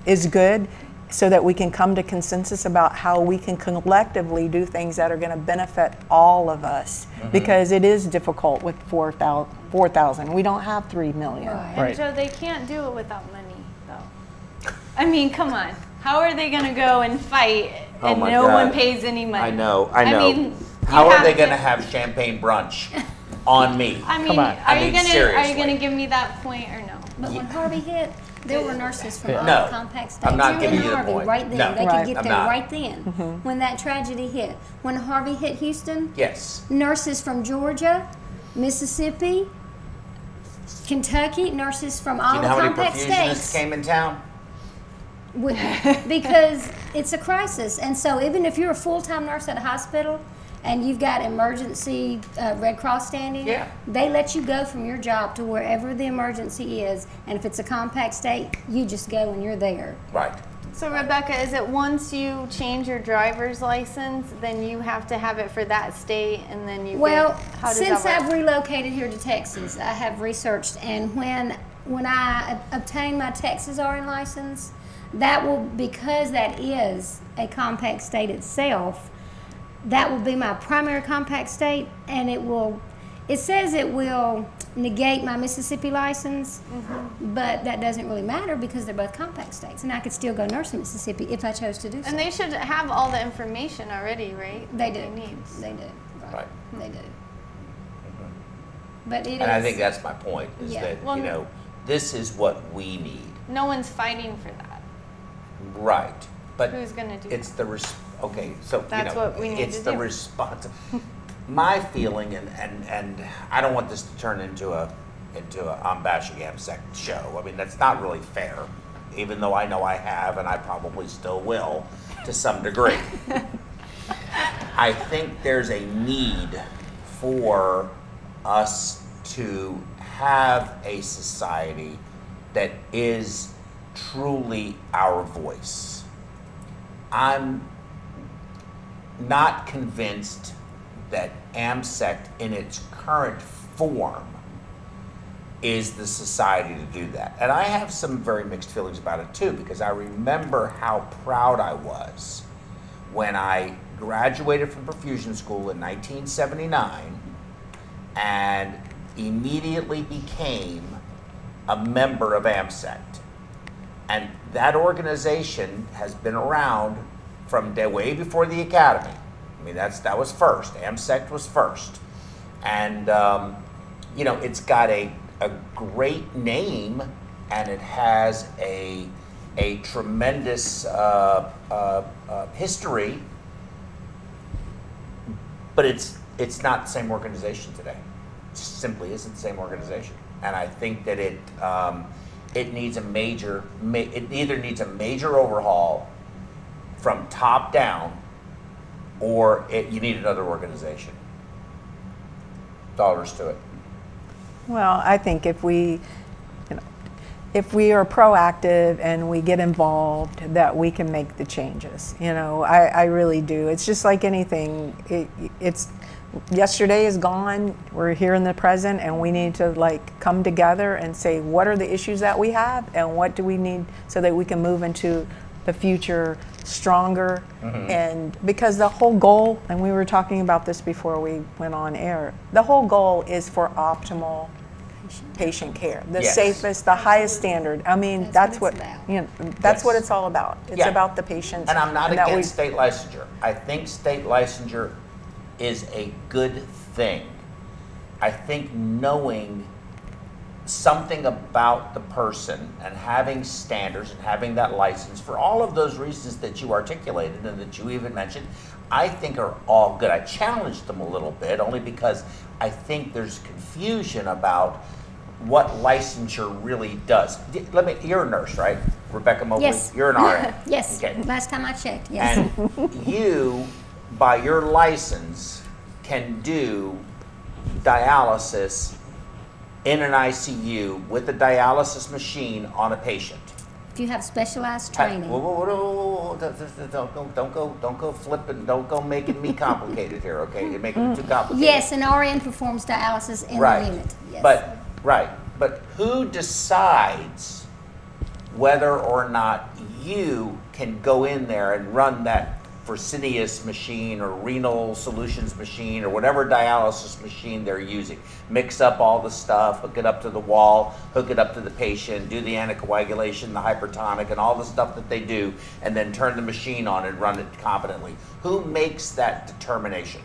B: is good so that we can come to consensus about how we can collectively do things that are going to benefit all of us, because it is difficult with 4,000. We don't have 3 million.
C: And so they can't do it without money, though. I mean, come on. How are they going to go and fight and
A: my
C: no
A: God.
C: one pays any money?
A: I know.
C: I mean,
A: how
C: you
A: are they
C: have
A: going to
C: to-
A: have champagne brunch on me?
C: I mean,
D: Come on.
C: are you
A: seriously.
C: gonna give me that point or no?
H: But when Harvey hit, there were nurses from all
A: No,
H: the compact states.
A: I'm not
H: in
A: giving you the
H: Harvey
A: point.
H: right then.
A: No.
H: They
B: Right.
H: could get
A: I'm
H: there
A: not.
H: right then when that tragedy hit. When Harvey hit Houston,
A: Yes.
H: nurses from Georgia, Mississippi, Kentucky, nurses from
A: Do
H: all
A: you
H: the
A: know how many
H: compact
A: perfusionists
H: states.
A: came in town?
H: Because it's a crisis. And so even if you're a full-time nurse at a hospital and you've got emergency Red Cross standing,
A: Yeah.
H: they let you go from your job to wherever the emergency is, and if it's a compact state, you just go and you're there.
A: Right.
C: So Rebecca, is it once you change your driver's license, then you have to have it for that state, and then you
H: Well,
C: get, how does
H: since
C: that
H: I've
C: work?
H: relocated here to Texas, I have researched, and when I obtain my Texas RN license, that will, because that is a compact state itself, that will be my primary compact state, and it says it will negate my Mississippi license, but that doesn't really matter because they're both compact states, and I could still go nurse in Mississippi if I chose to do so.
C: And they should have all the information already, right?
H: They do.
C: They need.
H: They do.
A: Right.
H: They do. But it is.
A: And I think that's my point, is
H: Yeah.
A: that,
C: Well,
A: you know, this is what we need.
C: No one's fighting for that.
A: Right. But
C: Who's gonna do
A: it's the okay, so
C: That's
A: you know,
C: what we need
A: it's
C: to
A: the
C: do.
A: response. My feeling, and I don't want this to turn into a Basha Gamsec show. I mean, that's not really fair, even though I know I have, and I probably still will to some degree. I think there's a need for us to have a society that is truly our voice. I'm not convinced that AMSEC in its current form is the society to do that. And I have some very mixed feelings about it too, because I remember how proud I was when I graduated from perfusion school in 1979 and immediately became a member of AMSEC. And that organization has been around from way before the academy. I mean, that was first. AMSEC was first. And, you know, it's got a great name, and it has a tremendous history, but it's not the same organization today. It simply isn't the same organization. And I think that it needs it either needs a major overhaul from top down, or you need another organization. Dollars to it.
B: Well, I think if we are proactive and we get involved, that we can make the changes. You know, I really do. It's just like anything. It's yesterday is gone. We're here in the present, and we need to like come together and say, what are the issues that we have, and what do we need so that we can move into the future stronger. And because the whole goal, and we were talking about this before we went on air, the whole goal is for optimal patient care, the
A: Yes.
B: safest, the highest standard. I mean, that's what
H: it's about.
B: you know. That's
A: Yes.
B: what it's all about. It's
A: Yeah.
B: about the patients.
A: And I'm not
B: that we-
A: against state licensure. I think state licensure is a good thing. I think knowing something about the person and having standards and having that license for all of those reasons that you articulated and that you even mentioned, I think are all good. I challenged them a little bit only because I think there's confusion about what licensure really does. You're a nurse, right? Rebecca Mobley?
H: Yes.
A: You're an RN.
H: Yes.
A: Okay.
H: Last time I checked, yes.
A: And you, by your license, can do dialysis in an ICU with a dialysis machine on a patient.
H: If you have specialized training.
A: Whoa, don't go flipping, don't go making me complicated here, okay? You're making it too complicated.
H: Yes, an RN performs dialysis in
A: Right.
H: the unit. Yes.
A: But who decides whether or not you can go in there and run that Fresenius machine or Renal Solutions machine or whatever dialysis machine they're using? Mix up all the stuff, hook it up to the wall, hook it up to the patient, do the anticoagulation, the hypertonic, and all the stuff that they do, and then turn the machine on and run it competently. Who makes that determination?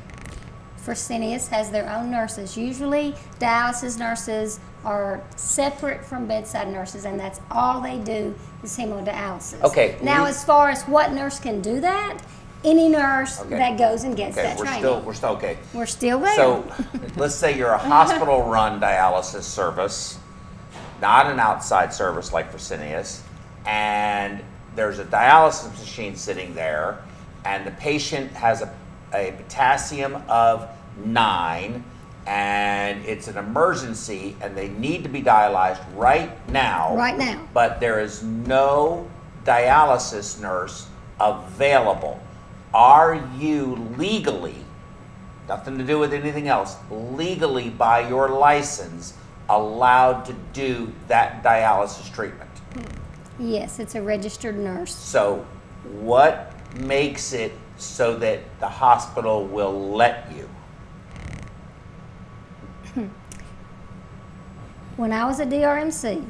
H: Fresenius has their own nurses. Usually, dialysis nurses are separate from bedside nurses, and that's all they do is hemodialysis.
A: Okay,
H: Now, as far as what nurse can do that, any nurse
A: Okay.
H: that goes and gets
A: Okay,
H: that
A: we're
H: training.
A: still okay.
H: We're still there.
A: So let's say you're a hospital-run dialysis service, not an outside service like Fresenius, and there's a dialysis machine sitting there, and the patient has a a potassium of 9 and it's an emergency and they need to be dialyzed right now.
H: Right now.
A: But there is no dialysis nurse available. Are you legally, nothing to do with anything else, legally by your license allowed to do that dialysis treatment?
H: Yes, it's a registered nurse.
A: So what makes it so that the hospital will let you?
H: When I was a DRMC,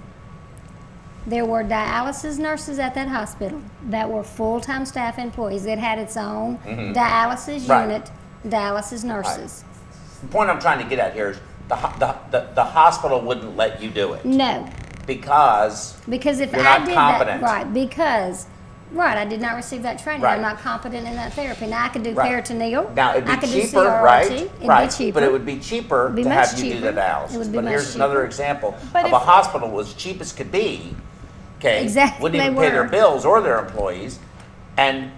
H: there were dialysis nurses at that hospital that were full-time staff employees. It had its own dialysis unit, dialysis nurses.
A: The point I'm trying to get at here is the hospital wouldn't let you do it.
H: No.
A: Because
H: if
A: you're
H: I
A: not
H: did
A: competent.
H: that, right, I did not receive that training.
A: Right.
H: I'm not competent in that therapy. Now I could do
A: Right.
H: peritoneal.
A: Now it'd
H: I
A: be
H: could
A: cheaper,
H: do CRRT.
A: right?
H: It'd
A: Right.
H: be cheaper.
A: But it would be cheaper
H: It'd be
A: to
H: much
A: have you do the
H: cheaper.
A: dialysis.
H: It would be
A: But
H: much
A: here's another
H: cheaper.
A: example
C: But
A: of a hospital as cheap as could be. Okay,
H: Exactly,
A: wouldn't even
H: they
A: pay their
H: were.
A: bills or their employees, and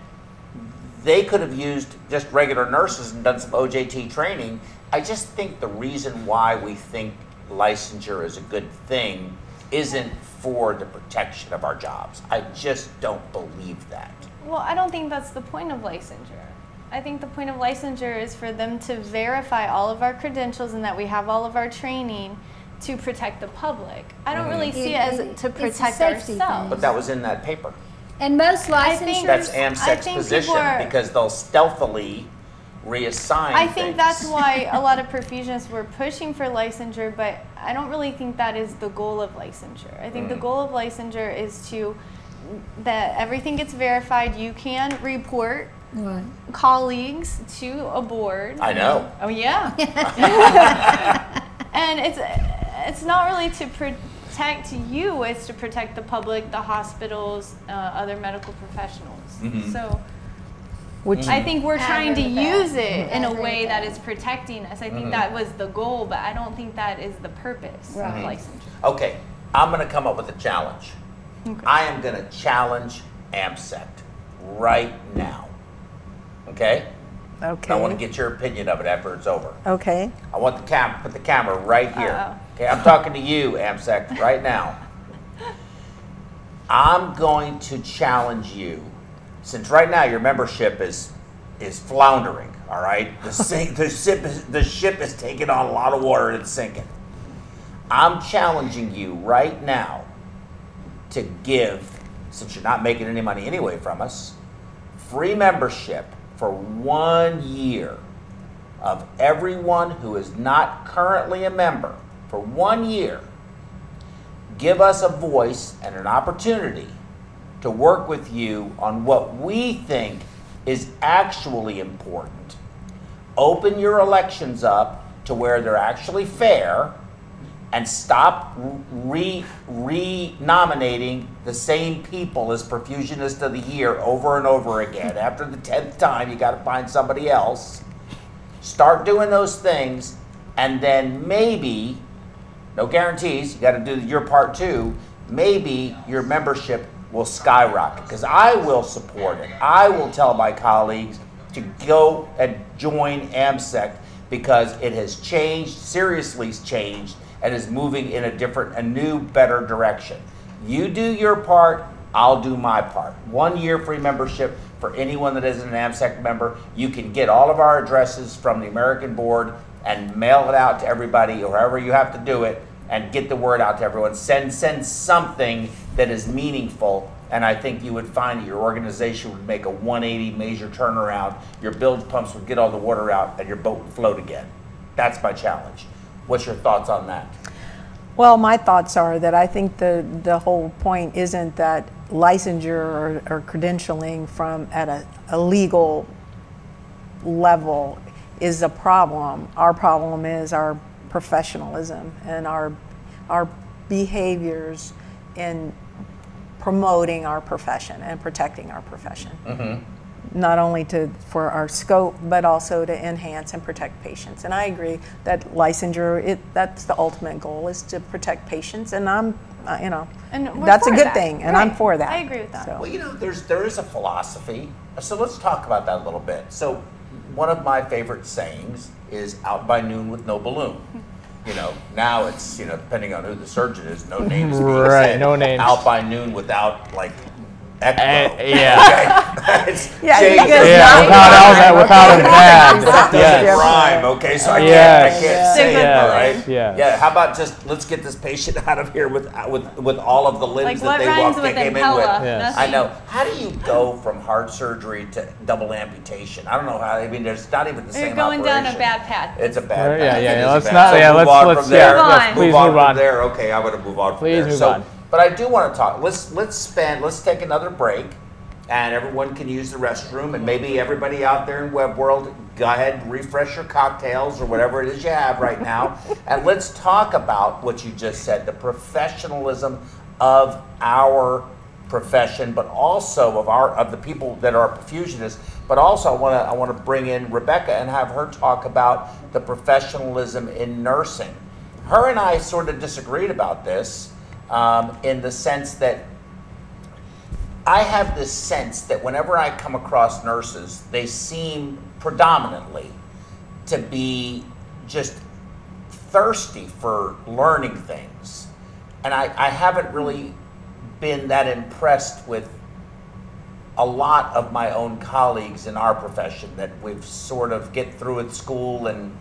A: they could have used just regular nurses and done some OJT training. I just think the reason why we think licensure is a good thing isn't for the protection of our jobs. I just don't believe that.
C: Well, I don't think that's the point of licensure. I think the point of licensure is for them to verify all of our credentials and that we have all of our training to protect the public. I don't really see it as to
H: It's a
C: protect
H: safety
C: ourselves.
A: But that was in that paper.
H: And most
C: I think-
H: licensures,
A: That's
C: I
A: AMSEC's
C: think
A: position
C: people are-
A: because they'll stealthily reassign
C: I think
A: things.
C: that's why a lot of perfusionists were pushing for licensure, but I don't really think that is the goal of licensure. I think the goal of licensure is that everything gets verified. You can report
H: right.
C: colleagues to a board.
A: I know.
C: Oh yeah. And it's not really to protect you, it's to protect the public, the hospitals, other medical professionals. So
B: Which
C: I think we're trying to
H: agree with that.
C: use it in
H: I
C: a
H: agree
C: way
H: with
C: that
H: that.
C: is protecting us. I think that was the goal, but I don't think that is the purpose of
H: Right.
C: licensure.
A: Okay, I'm going to come up with a challenge. I am going to challenge AMSEC right now. Okay?
B: okay.
A: I want to get your opinion of it after it's over.
B: Okay.
A: I want put the camera right here.
C: Uh-oh.
A: Okay, I'm talking to you, AMSEC, right now. I'm going to challenge you, since right now your membership is floundering. All right, the ship is taking on a lot of water and it's sinking. I'm challenging you right now to give, since you're not making any money anyway from us, free membership for 1 year of everyone who is not currently a member for 1 year. Give us a voice and an opportunity to work with you on what we think is actually important. Open your elections up to where they're actually fair and stop re-nominating the same people as Perfusionist of the Year over and over again. After the 10th time, you got to find somebody else. Start doing those things, and then maybe, no guarantees, you got to do your part too, maybe your membership will skyrocket, because I will support it. I will tell my colleagues to go and join AMSEC because it has changed, seriously changed, and is moving in a new, better direction. You do your part, I'll do my part. 1 year free membership for anyone that isn't an AMSEC member. You can get all of our addresses from the American Board and mail it out to everybody, or however you have to do it, and get the word out to everyone. Send something that is meaningful, and I think you would find that your organization would make a 180 major turnaround. Your bilge pumps would get all the water out, and your boat would float again. That's my challenge. What's your thoughts on that?
B: Well, my thoughts are that I think the whole point isn't that licensure or credentialing from at a legal level is a problem. Our problem is our professionalism and our behaviors in promoting our profession and protecting our profession. Not only for our scope, but also to enhance and protect patients. And I agree that licensure, that's the ultimate goal, is to protect patients. And I'm,
C: And we're
B: that's a
C: for
B: good
C: that.
B: thing, and I'm
C: Right.
B: for that.
C: I agree with that.
B: So.
A: Well, there is a philosophy. So let's talk about that a little bit. So one of my favorite sayings is "out by noon with no balloon." You know, now it's, you know, depending on who the surgeon is, no names being said.
D: No names.
A: Out by noon without like ECMO.
D: Yeah.
A: Okay? It's
B: Yeah,
A: changed.
B: because
D: without a pad.
A: That doesn't
D: Yes.
A: rhyme, okay? So I
D: Yes.
A: can't say it,
C: Yeah.
A: right?
D: Yeah.
A: Yeah. How about just let's get this patient out of here with all of the limbs
C: Like
A: that
C: what
A: they
C: rhymes
A: they
C: with
A: came in
C: impella?
A: with.
D: Yes.
A: I know. How do you go from heart surgery to double amputation? I don't know how. I mean, there's not even the
C: You're
A: same
C: going down a
A: operation.
C: bad path.
A: It's a bad
D: Yeah,
A: path.
D: yeah,
A: It
D: yeah.
A: is a
D: Let's
A: bad
D: not.
A: path.
D: Yeah,
A: So move
D: let's
A: on from there.
C: Move on.
D: Please
A: Move on
D: move
A: from
D: on.
A: there. Okay, I'm going to move on from
D: Please
A: there.
D: move
A: So,
D: on.
A: but I do want to talk. Let's take another break, and everyone can use the restroom, and maybe everybody out there in web world, go ahead and refresh your cocktails or whatever it is you have right now, and let's talk about what you just said, the professionalism of our profession, but also of the people that are perfusionists. But also, I want to bring in Rebecca and have her talk about the professionalism in nursing. Her and I sort of disagreed about this in the sense that I have this sense that whenever I come across nurses, they seem predominantly to be just thirsty for learning things. And I haven't really been that impressed with a lot of my own colleagues in our profession, that we've sort of get through with school and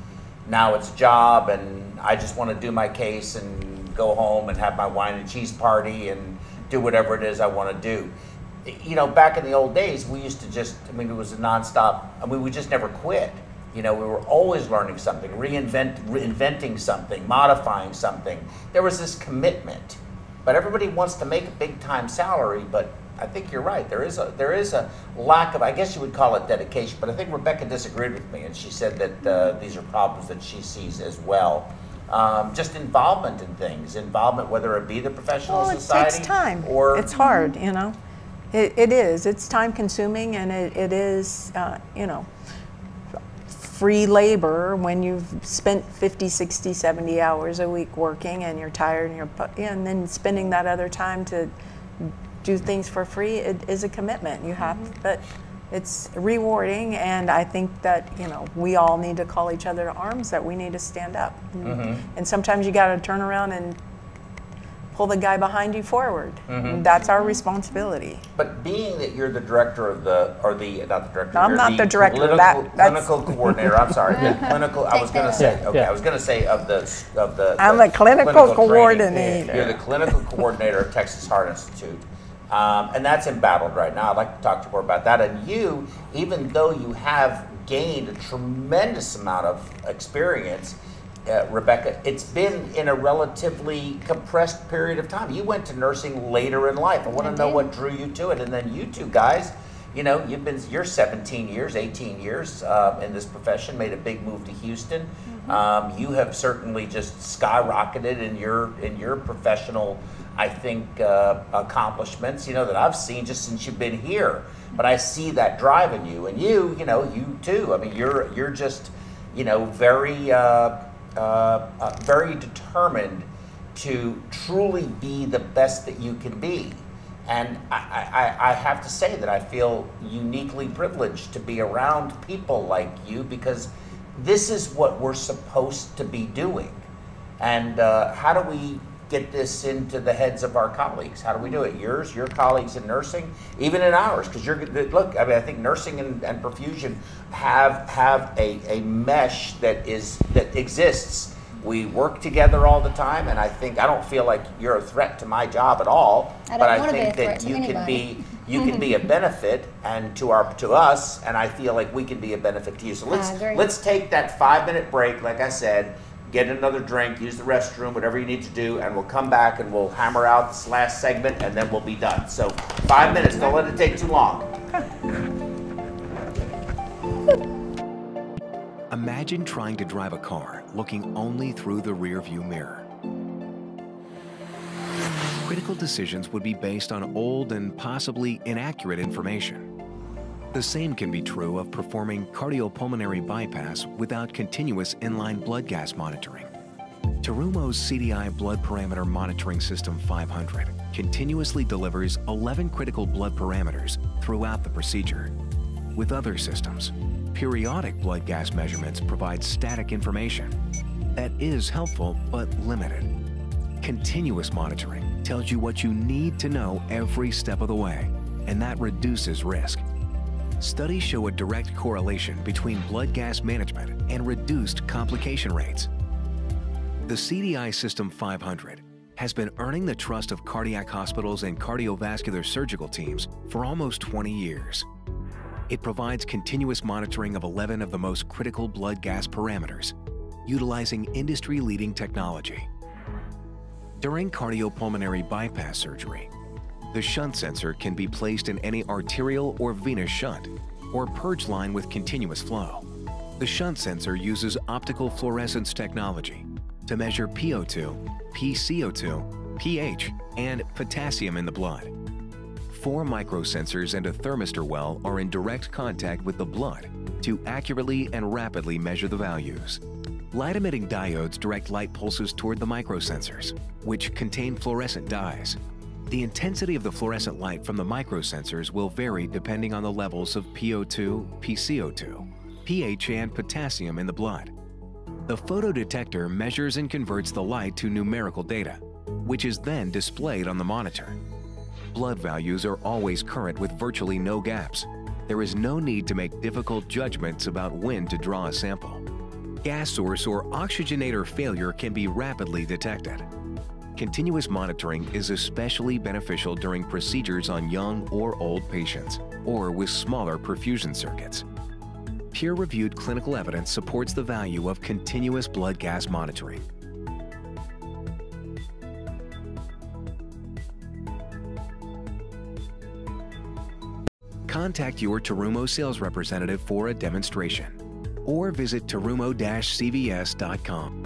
A: now it's a job and I just want to do my case and go home and have my wine and cheese party and do whatever it is I want to do. You know, back in the old days, we used to just, I mean, it was a nonstop, I mean, we just never quit. You know, we were always learning something, reinventing something, modifying something. There was this commitment. But everybody wants to make a big time salary, but I think you're right. There is a lack of, I guess you would call it dedication, but I think Rebecca disagreed with me, and she said that these are problems that she sees as well. Just involvement in things, whether it be the professional society.
B: It takes time.
A: Or
B: it's hard, you know. It is. It's time consuming, and it is, you know, free labor when you've spent 50, 60, 70 hours a week working and you're tired and then spending that other time to do things for free, it is a commitment. You have, but it's rewarding, and I think that, you know, we all need to call each other to arms, that we need to stand up. And sometimes you got to turn around and pull the guy behind you forward. That's our responsibility.
A: But being that you're the director of not the director.
B: I'm
A: you're
B: not the director.
A: Clinical coordinator. I'm sorry. Clinical. I was going to say. Okay. I was going to say of the.
B: I'm the clinical
A: training.
B: coordinator.
A: You're the clinical coordinator of Texas Heart Institute, and that's embattled right now. I'd like to talk to you more about that. And you, even though you have gained a tremendous amount of experience, Rebecca, it's been in a relatively compressed period of time. You went to nursing later in life. I want to know what drew you to it. And then you two guys, you know, you're 17 years, 18 years in this profession, made a big move to Houston. You have certainly just skyrocketed in your professional, I think, accomplishments, you know, that I've seen just since you've been here. But I see that drive in you, and you know, you too. I mean, you're just, you know, very determined to truly be the best that you can be. And I have to say that I feel uniquely privileged to be around people like you, because this is what we're supposed to be doing. And how do we get this into the heads of our colleagues? How do we do it? Your colleagues in nursing, even in ours, because look, I mean, I think nursing and perfusion have a mesh that exists. We work together all the time, and I don't feel like you're a threat to my job at all. But I think that you can be a benefit and to us, and I feel like we can be a benefit to you. So let's take that 5-minute break, like I said. Get another drink, use the restroom, whatever you need to do, and we'll come back and we'll hammer out this last segment, and then we'll be done. So 5 minutes, don't let it take too long.
E: Imagine trying to drive a car looking only through the rearview mirror. Critical decisions would be based on old and possibly inaccurate information. The same can be true of performing cardiopulmonary bypass without continuous inline blood gas monitoring. Terumo's CDI Blood Parameter Monitoring System 500 continuously delivers 11 critical blood parameters throughout the procedure. With other systems, Periodic blood gas measurements provide static information. That is helpful, but limited. Continuous monitoring tells you what you need to know every step of the way, and that reduces risk. Studies show a direct correlation between blood gas management and reduced complication rates. The CDI System 500 has been earning the trust of cardiac hospitals and cardiovascular surgical teams for almost 20 years. It provides continuous monitoring of 11 of the most critical blood gas parameters, utilizing industry-leading technology. During cardiopulmonary bypass surgery, the shunt sensor can be placed in any arterial or venous shunt or purge line with continuous flow. The shunt sensor uses optical fluorescence technology to measure PO2, PCO2, pH, and potassium in the blood. 4 microsensors and a thermistor well are in direct contact with the blood to accurately and rapidly measure the values. Light-emitting diodes direct light pulses toward the microsensors, which contain fluorescent dyes. The intensity of the fluorescent light from the microsensors will vary depending on the levels of PO2, PCO2, pH, and potassium in the blood. The photodetector measures and converts the light to numerical data, which is then displayed on the monitor. Blood values are always current with virtually no gaps. There is no need to make difficult judgments about when to draw a sample. Gas source or oxygenator failure can be rapidly detected. Continuous monitoring is especially beneficial during procedures on young or old patients, or with smaller perfusion circuits. Peer-reviewed clinical evidence supports the value of continuous blood gas monitoring. Contact your Terumo sales representative for a demonstration, or visit terumo-cvs.com.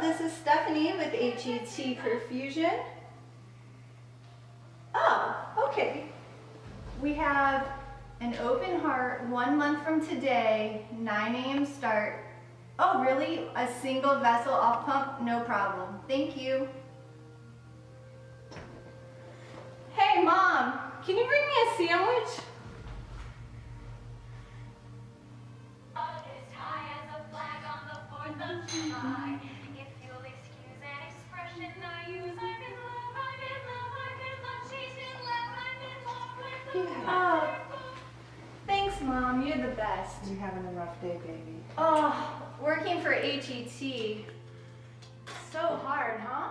C: this is Stephanie with HET Perfusion. Oh, okay. We have an open heart 1 month from today, 9 a.m. start. Oh, really? A single vessel off pump? No problem. Thank you. Hey, Mom, can you bring me a sandwich?
F: If you'll excuse an expression I use, I'm in love, I'm in love, I'm in love, she's in love, I'm in love with the
C: Oh, thanks, Mom. You're the best.
I: You having a rough day, baby?
C: Oh, working for HET. So hard, huh?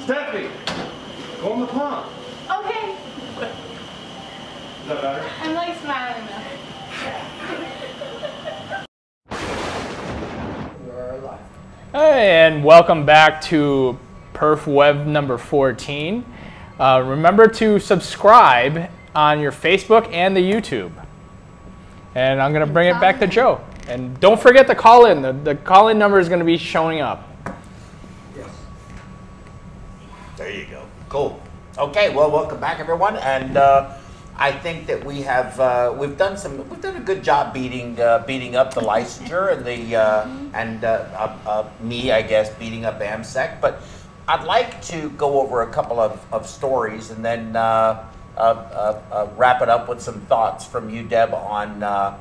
G: Stephanie! Go in the pond.
C: Okay.
G: Is that better?
C: I'm like smiling now.
D: Hey, and welcome back to PerfWeb number 14. Remember to subscribe on your Facebook and the YouTube. And I'm going to bring it back to Joe. And don't forget to call in. The call-in number is going to be showing up.
A: Yes. There you go. Cool. Okay. Well, welcome back, everyone. And I think that we have we've done a good job beating up the licensure and me, I guess, beating up AMSEC. But I'd like to go over a couple of stories and then wrap it up with some thoughts from you, Deb, on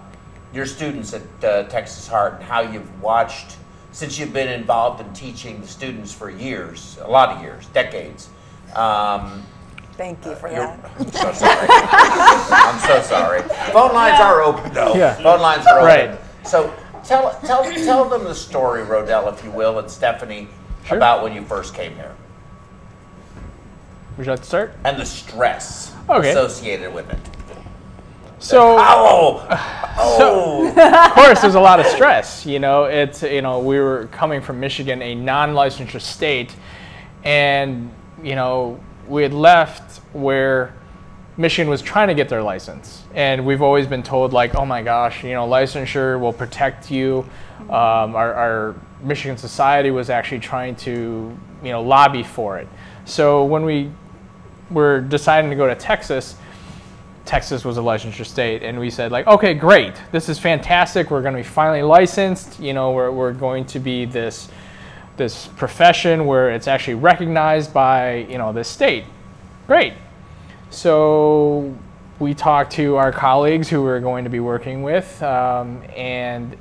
A: your students at Texas Heart and how you've watched, since you've been involved in teaching the students for years, a lot of years, decades.
B: Thank you for that.
A: I'm so sorry. I'm so sorry. Phone lines are open, though.
D: Yeah.
A: Phone lines are open.
D: Right.
A: So tell them the story, Rodell, if you will, and Stephanie,
D: Sure.
A: about when you first came here
D: Would you like to start?
A: and the stress
D: Okay.
A: associated with it.
D: So,
A: Oh!
D: of course, there's a lot of stress. You know, we were coming from Michigan, a non-licensure state, and we had left where Michigan was trying to get their license, and we've always been told, like, oh my gosh, licensure will protect you. Our Michigan society was actually trying to lobby for it. So when we were deciding to go to Texas was a licensure state, and we said, like, okay, great, this is fantastic. We're going to be finally licensed. We're going to be this profession where it's actually recognized by this state. Great. So we talked to our colleagues who we're going to be working with, and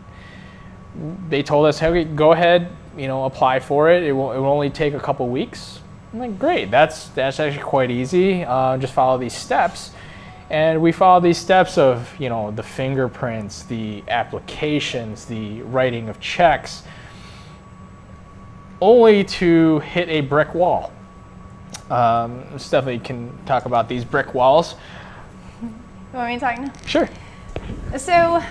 D: they told us, hey, go ahead, apply for it. It will only take a couple weeks. I'm like, great, that's actually quite easy. Just follow these steps. And we follow these steps of, the fingerprints, the applications, the writing of checks, only to hit a brick wall. Stephanie can talk about these brick walls.
C: You want me to talk now?
D: Sure.
C: So,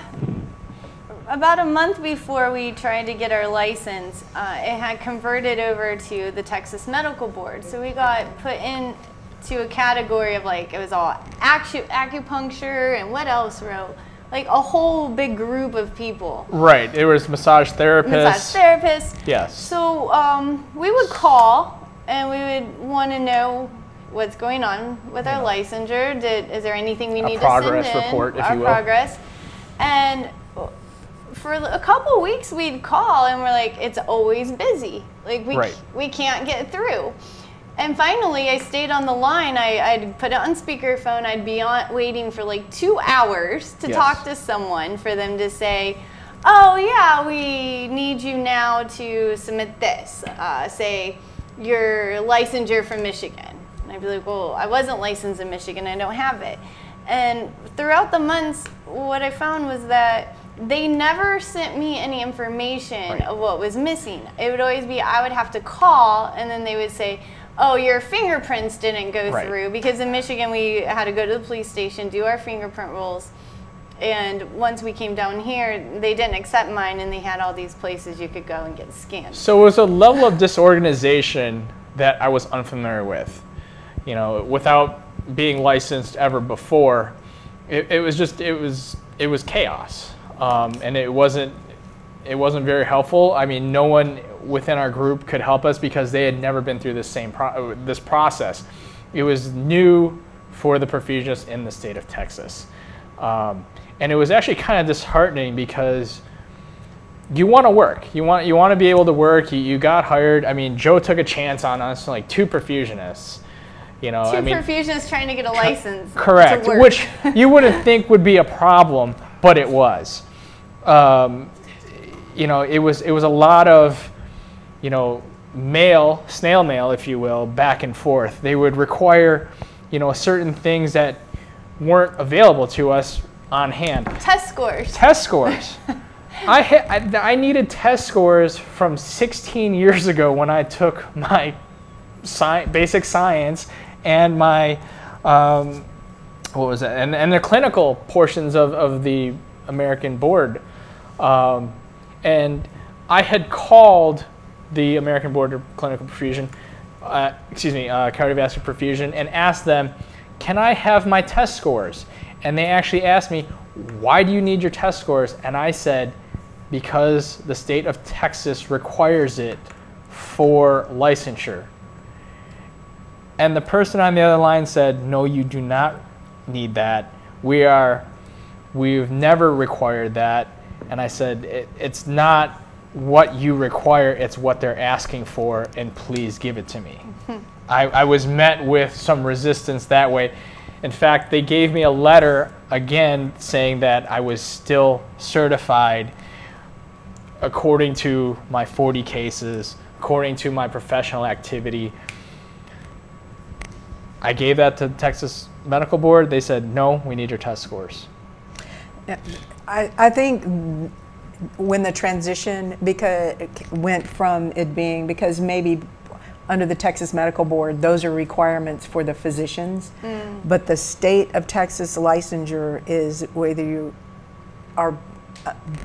C: about a month before we tried to get our license, it had converted over to the Texas Medical Board. So we got put in to a category of, like, it was all acupuncture and what else, like a whole big group of people.
D: Right. It was massage therapists. Yes.
C: So we would call and we would want to know what's going on with our licensure. Is there anything we need to send in?
D: A progress report, if you will.
C: Progress. And for a couple weeks we'd call and we're like, it's always busy. Like we can't get through. And finally, I stayed on the line. I'd put it on speakerphone. I'd be waiting for like 2 hours to talk to someone for them to say, oh yeah, we need you now to submit this. Say your licensure from Michigan. And I'd be like, well, I wasn't licensed in Michigan. I don't have it. And throughout the months, what I found was that they never sent me any information of what was missing. It would always be, I would have to call, and then they would say, oh, your fingerprints didn't go through, because in Michigan we had to go to the police station, do our fingerprint rolls. And once we came down here, they didn't accept mine, and they had all these places you could go and get scanned.
D: So it was a level of disorganization that I was unfamiliar with. You know, without being licensed ever before, it was chaos, and it wasn't very helpful. I mean, no one within our group could help us because they had never been through this process. It was new for the perfusionists in the state of Texas, and it was actually kind of disheartening because you want to work, you want to be able to work. You got hired. I mean, Joe took a chance on us, like 2 perfusionists. You know,
C: Two perfusionists trying to get a license.
D: Correct,
C: to work.
D: which you wouldn't think would be a problem, but it was. You know, it was a lot of, you know, snail mail, if you will, back and forth. They would require, you know, certain things that weren't available to us on hand.
C: Test scores.
D: Test scores. I needed test scores from 16 years ago when I took my basic science and my what was that? And the clinical portions of the American board. And I had called the American Board of Clinical Perfusion, cardiovascular perfusion, and asked them, can I have my test scores? And they actually asked me, why do you need your test scores? And I said, because the state of Texas requires it for licensure. And the person on the other line said, no, you do not need that. We've never required that. And I said, it's not what you require, it's what they're asking for, and please give it to me. I was met with some resistance that way. In fact, they gave me a letter again saying that I was still certified according to my 40 cases, according to my professional activity. I gave that to the Texas Medical Board. They said, no, we need your test scores.
B: I think when the transition went from it being, because maybe under the Texas Medical Board, those are requirements for the physicians, but the state of Texas licensure is whether you are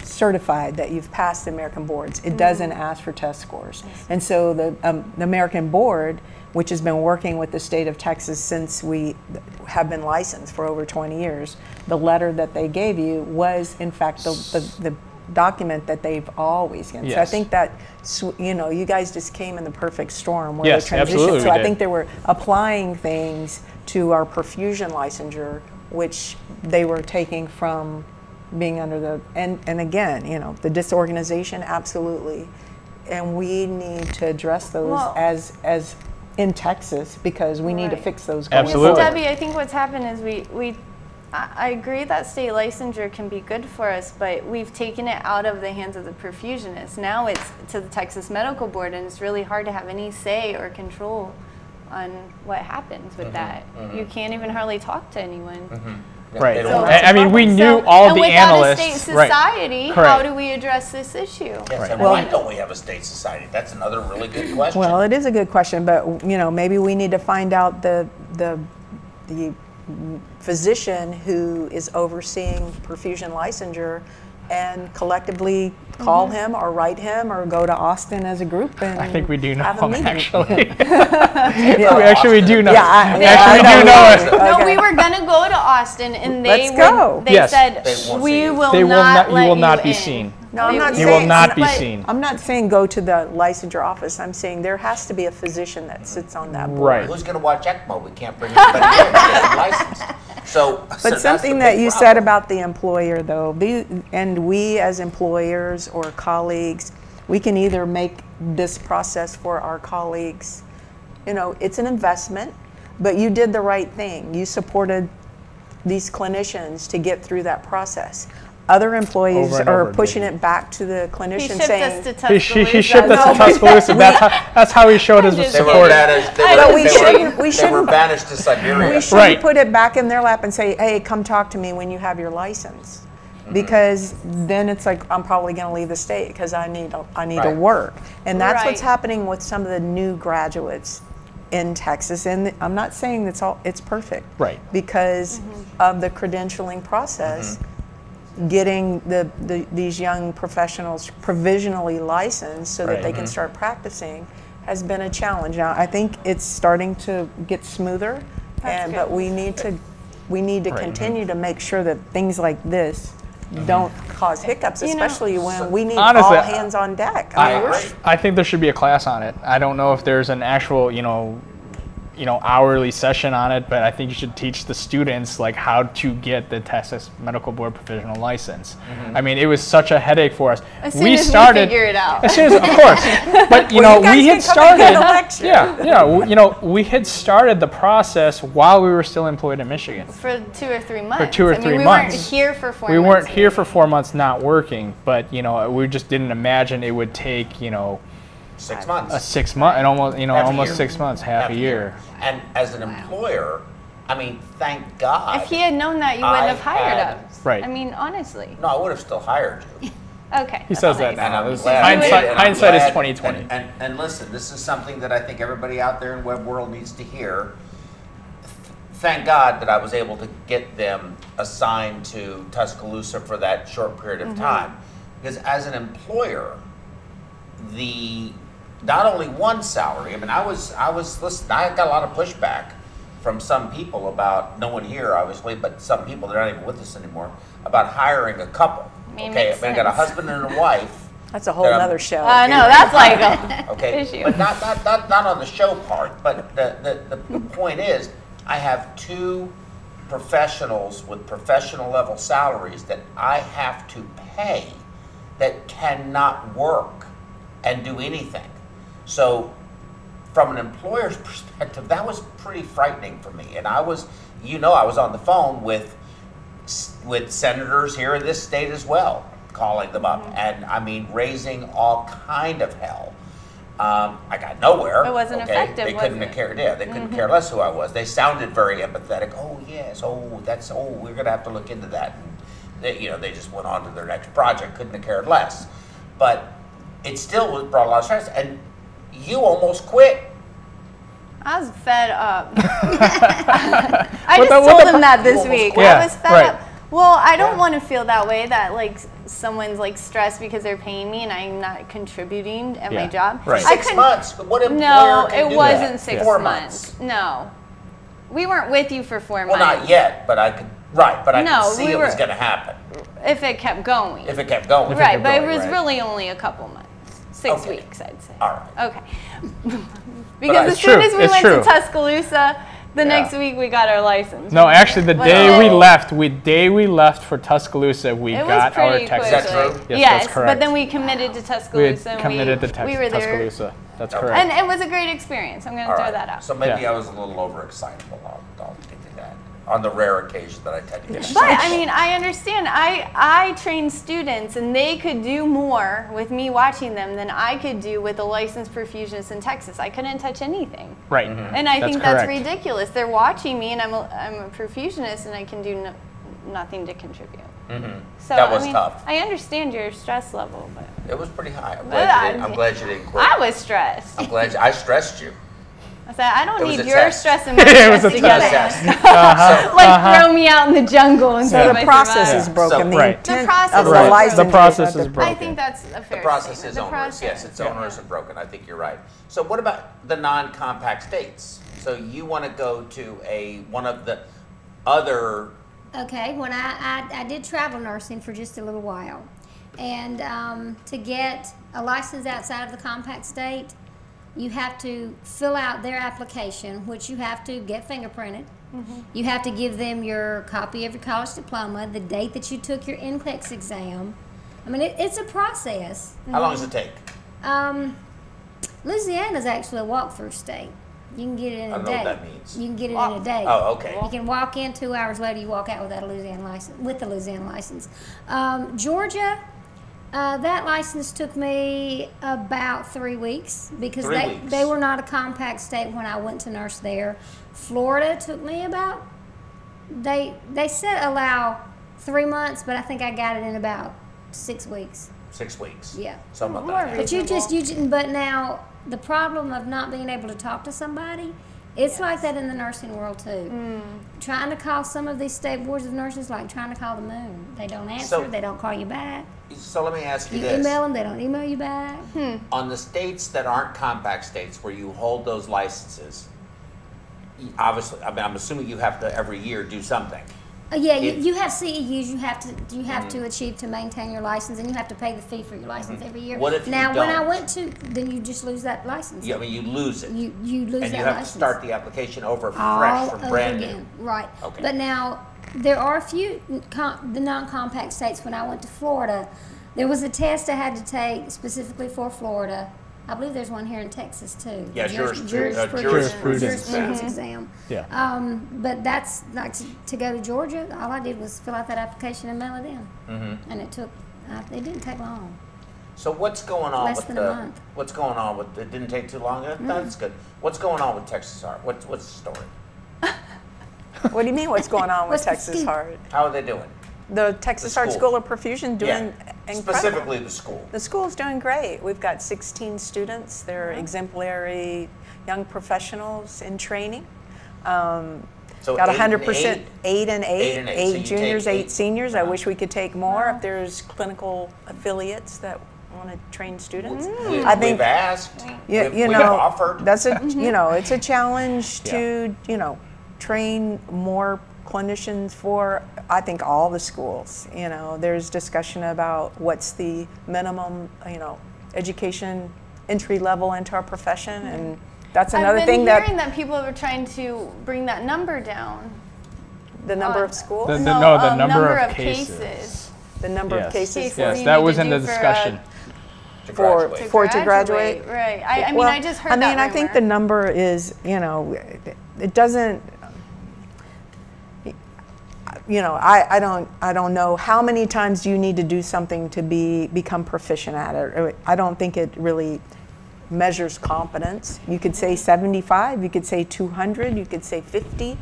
B: certified that you've passed the American boards. It doesn't ask for test scores. And so the American Board, which has been working with the state of Texas since we have been licensed for over 20 years, the letter that they gave you was in fact the document that they've always given.
D: Yes.
B: So I think that, you know, you guys just came in the perfect storm where
D: Yes,
B: the transition.
D: absolutely
B: So
D: we
B: I
D: did.
B: think they were applying things to our perfusion licensure, which they were taking from being under the, and again, you know, the disorganization, absolutely. And we need to address those as in Texas, because we need to fix those goals.
D: Absolutely.
C: Debbie, I think what's happened is I agree that state licensure can be good for us, but we've taken it out of the hands of the perfusionists. Now it's to the Texas Medical Board, and it's really hard to have any say or control on what happens with that. You can't even hardly talk to anyone.
D: Right.
A: So
D: I mean, we knew all the analysts.
C: And without a state society, how do we address this issue?
A: Yes, and why don't we have a state society? That's another really good question.
B: Well, it is a good question, but you know, maybe we need to find out the physician who is overseeing perfusion licensure and collectively call him or write him or go to Austin as a group and
D: I think we do know
B: have a
D: him,
B: meeting.
D: actually.
B: Yeah.
D: We do know.
B: Yeah,
D: actually, we do know it.
C: No, we were gonna go to Austin, and they
D: Yes.
C: said
A: They
C: will
D: They will
C: not
D: you
C: let
D: will not be
C: in.
D: seen.
B: No, I'm not
D: You
B: saying,
D: will not be
C: but-
D: seen.
B: I'm not saying go to the licensure office. I'm saying there has to be a physician that sits on that board.
D: Right.
A: Who's going to watch ECMO? We can't bring anybody in. They're licensed. So
B: But
A: that's
B: something
A: the
B: that
A: big
B: you
A: problem.
B: said about the employer, though, and we as employers or colleagues, we can either make this process for our colleagues, you know, it's an investment, but you did the right thing. You supported these clinicians to get through that process. Other employees
D: Over and
B: are
D: over,
B: pushing it back to the
C: He
B: clinician
C: shipped
B: saying,
C: us to
D: He
C: Tuscaloosa.
D: shipped us to Tuscaloosa. That's how he showed his
C: They were
A: They were
D: support.
A: banished.
B: But we
A: They were
B: shouldn't-
A: banished to Siberia.
B: we shouldn't
D: Right.
B: put it back in their lap and say, hey, come talk to me when you have your license. Because then it's like, I'm probably going to leave the state because I need to
A: Right.
B: work. And that's what's
C: Right.
B: happening with some of the new graduates in Texas. And I'm not saying it's perfect.
D: Right.
B: Because of the credentialing process. getting these young professionals provisionally licensed so that they can start practicing has been a challenge. Now I think it's starting to get smoother, but we need to continue to make sure that things like this don't cause hiccups, especially when we need
D: honestly,
B: all hands on deck.
D: I think there should be a class on it. I don't know if there's an actual, hourly session on it, but I think you should teach the students like how to get the Texas Medical Board provisional license. I mean, it was such a headache for us.
C: As soon as we figure it out.
D: As soon as, of course. But we had started. We had started the process while we were still employed in Michigan.
C: For 2 or 3 months.
D: For 2 or 3 months.
C: We weren't here for 4 months.
D: We weren't here for 4 months not working, but we just didn't imagine it would take
A: 6 months.
D: 6 months, and almost almost 6 months, half a year.
A: And as an employer, I mean, thank God.
C: If he had known that, you wouldn't have hired us.
D: Right.
C: I mean, honestly.
A: No, I would have still hired you.
C: Okay.
D: He says that
A: And
D: now.
A: I'm glad.
D: Hindsight is 2020.
A: And listen, this is something that I think everybody out there in web world needs to hear. Thank God that I was able to get them assigned to Tuscaloosa for that short period of time, because as an employer, not only one salary. I mean, I was listen. I got a lot of pushback from some people about, no one here obviously, but some people that aren't even with us anymore, about hiring a couple. Okay, I got a husband and a wife.
B: That's a whole other show.
C: No, that's like a issue.
A: But not on the show part. But the point is, I have 2 professionals with professional level salaries that I have to pay that cannot work and do anything. So from an employer's perspective, that was pretty frightening for me. And I was on the phone with senators here in this state as well, calling them up, and I mean, raising all kind of hell. I got nowhere.
C: It wasn't effective.
A: They couldn't have cared. Yeah, they couldn't care less who I was. They sounded very empathetic. Oh yes. We're gonna have to look into that. And they just went on to their next project. Couldn't have cared less. But it still brought a lot of stress. And you almost quit.
C: I was fed up. I just told him that this week.
A: Yeah,
C: I was fed up. Well, I don't want to feel that way, that like someone's like stressed because they're paying me and I'm not contributing at my job.
A: Right. 6 months. What employer
C: No,
A: can
C: it
A: do
C: wasn't
A: that?
C: 6
A: 4
C: months. No. We weren't with you for 4 months.
A: Well, not yet, but I could. Right, but I could see it was going to happen.
C: If it kept going.
A: If it kept going.
C: Right, but it was really only a couple months. 6 weeks, I'd say.
A: All right.
C: Okay. Because as soon as we went to Tuscaloosa, the next week we got our license.
D: No, actually, the day we left for Tuscaloosa, we got our Texas.
A: Is that true?
C: Yes,
D: that's correct.
C: But then we committed to Tuscaloosa.
D: We were there. Tuscaloosa. That's correct.
C: And it was a great experience. I'm going to throw that out.
A: So maybe I was a little overexcitable. I'll give you that. On the rare occasion that I tend to get.
C: But I mean, I understand. I train students, and they could do more with me watching them than I could do with a licensed perfusionist in Texas. I couldn't touch anything.
D: Right.
C: And I think that's ridiculous. They're watching me, and I'm a perfusionist, and I can do nothing to contribute. So
A: that was tough.
C: I understand your stress level, but
A: it was pretty high. I'm glad you didn't quit.
C: I was stressed.
A: I'm glad I stressed you.
C: I said, I don't need your stress and my stress together. Throw me out in the jungle and
B: so the process is broken. The
C: process is broken. I think that's a fair
A: statement. The process is onerous. Yes, it's onerous and broken. I think you're right. So what about the non-compact states? So you want to go to one of the other...
H: Okay, when I did travel nursing for just a little while. And to get a license outside of the compact state, you have to fill out their application, which you have to get fingerprinted. You have to give them your copy of your college diploma, the date that you took your NCLEX exam. I mean, it's a process.
A: How long does it take?
H: Louisiana is actually a walk-through state. You can get it in a day.
A: I don't know what that means.
H: You can get it in a day.
A: Oh, okay.
H: You can walk in, 2 hours later you walk out without a Louisiana license, with the Louisiana license. Georgia, that license took me about 3 weeks because they were not a compact state when I went to nurse there. Florida took me about, they said allow 3 months, but I think I got it in about 6 weeks.
A: 6 weeks.
H: Yeah.
A: Something like that.
H: But but now the problem of not being able to talk to somebody It's like that in the nursing world too. Trying to call some of these state boards of nurses like trying to call the moon. They don't answer.
A: So-
H: they don't call you back.
A: So let me ask you
H: You
A: this.
H: email them. They don't email you back.
A: On the states that aren't compact states where you hold those licenses, obviously, I mean, I'm assuming you have to every year do something.
H: Yeah,
A: If-
H: you have CEUs. You have to achieve to maintain your license, and you have to pay the fee for your license every year.
A: What if you
H: now, when I
A: don't?
H: went to, then you just lose that license.
A: I mean, you lose it.
H: You lose
A: and
H: that
A: you have
H: license.
A: to start the application over
H: all
A: fresh from
H: over
A: brand
H: again.
A: new.
H: Right.
A: Okay.
H: But now there are a few the non-compact states. When I went to Florida, there was a test I had to take specifically for Florida. I believe there's one here in Texas too.
A: Yeah,
H: Jurisprudence
D: Jurisprudence.
H: exam.
D: Yeah.
H: But that's like to go to Georgia. All I did was fill out that application and mail it in, and it took. It didn't take long.
A: So what's going on
H: Less
A: with
H: than a month.
A: What's going on with? It didn't take too long. That's good. What's going on with Texas Art? What's the story?
B: What do you mean? What's going on with
H: What's the
B: Texas
H: scheme?
B: Heart?
A: How are they doing?
B: The Texas
A: The
B: Heart
A: school.
B: School of Perfusion doing incredible.
A: Specifically the school.
B: The school's doing great. We've got 16 students. They're exemplary young professionals in training.
A: So
B: Got
A: 8 and
B: 100%, 8 and 8,
A: Eight and eight. So
B: 8
A: you
B: juniors,
A: take
B: 8 seniors. I
A: Uh-huh.
B: wish we could take more if there's clinical affiliates that want to train students.
A: We've
B: I think
A: we've asked.
B: you
A: we've
B: know,
A: offered.
B: that's a it's a challenge to train more clinicians for I think all the schools. There's discussion about what's the minimum education entry level into our profession, and that's another
C: I've been
B: thing
C: hearing
B: that
C: that people are trying to bring that number down.
B: the number of schools,
D: The
C: No,
D: number of
C: cases.
D: cases.
B: the number of cases
C: Cases
D: Yes,
C: you
D: that
C: need
D: was
C: to
D: in the
C: do for,
D: discussion.
A: to
B: for
A: graduate.
B: for to graduate.
C: Right. I mean,
B: Well,
C: I just heard that
B: I mean, I think the
C: rumor.
B: number is, it doesn't. I don't know how many times you need to do something to become proficient at it. I don't think it really measures competence. You could say 75, you could say 200, you could say 50,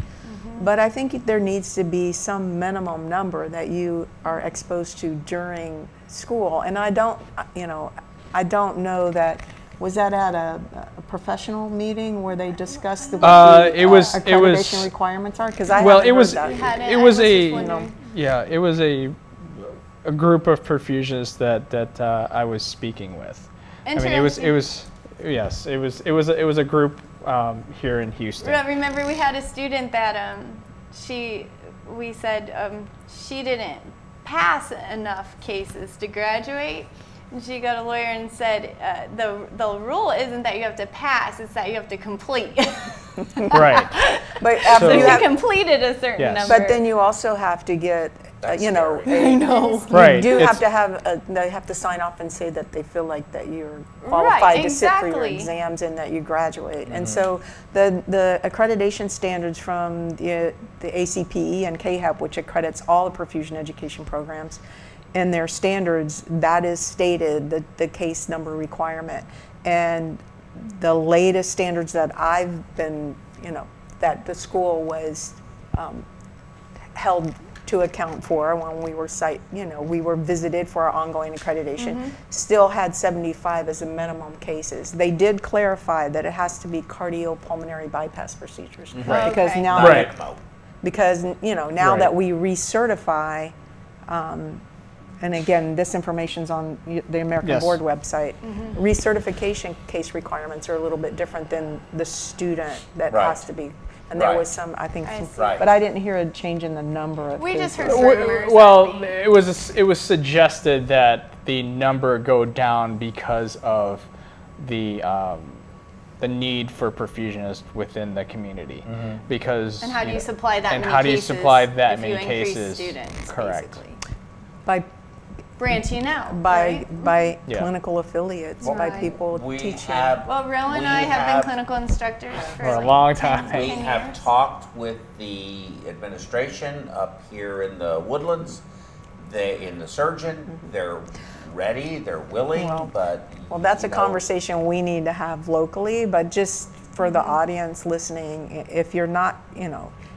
B: but I think there needs to be some minimum number that you are exposed to during school. And I don't know that. Was that at a professional meeting where they discussed the accreditation requirements are? Because I haven't heard that.
D: It was a group of perfusionists that I was speaking with. I mean, it was a group here in Houston.
C: Remember, we had a student that we said she didn't pass enough cases to graduate. And she got a lawyer and said, the rule isn't that you have to pass, it's that you have to complete.
B: Right. But after
C: So
B: you have
C: completed a certain number.
B: But then you also have to get,
A: That's
B: I know.
D: Right.
B: You do
D: It's-
B: have to have, they have to sign off and say that they feel like that you're qualified to sit for your
C: exactly.
B: exams and that you graduate. And so the accreditation standards from the ACPE and KHAP, which accredits all the perfusion education programs, in their standards, that is stated, the case number requirement. And the latest standards that I've been, that the school was held to account for when we were we were visited for our ongoing accreditation, still had 75 as a minimum cases. They did clarify that it has to be cardiopulmonary bypass procedures.
C: Right.
B: Because
C: Okay.
B: now,
D: Right.
B: because now that we recertify, and again, this information's on the American
D: Yes.
B: Board website. Recertification case requirements are a little bit different than the student that
A: Right.
B: has to be. And there
A: Right.
B: was some, I think,
C: I
B: some,
C: see.
A: Right.
B: but I didn't hear a change in the number of
C: We
B: cases.
C: just heard rumors.
D: Well, it was suggested that the number go down because of the need for perfusionists within the community, because
C: And how do you supply that
D: and
C: many
D: how do you
C: cases
D: supply that
C: if
D: many
C: you increase
D: cases?
C: students,
D: Correct.
C: basically?
B: By
C: Branching out, right?
D: Yeah.
B: clinical affiliates, by
C: Right.
B: people
A: We
B: teaching.
A: have
C: Well, Ro and
A: we
C: I have been
A: have-
C: clinical instructors
D: For a
C: like
D: long
C: 10
D: time.
A: We
C: 10
A: have
C: years.
A: talked with the administration up here in the Woodlands, in the surgeon. They're ready, they're willing, but
B: Well, that's a
A: you know,
B: conversation we need to have locally, but just for the audience listening, if you're not,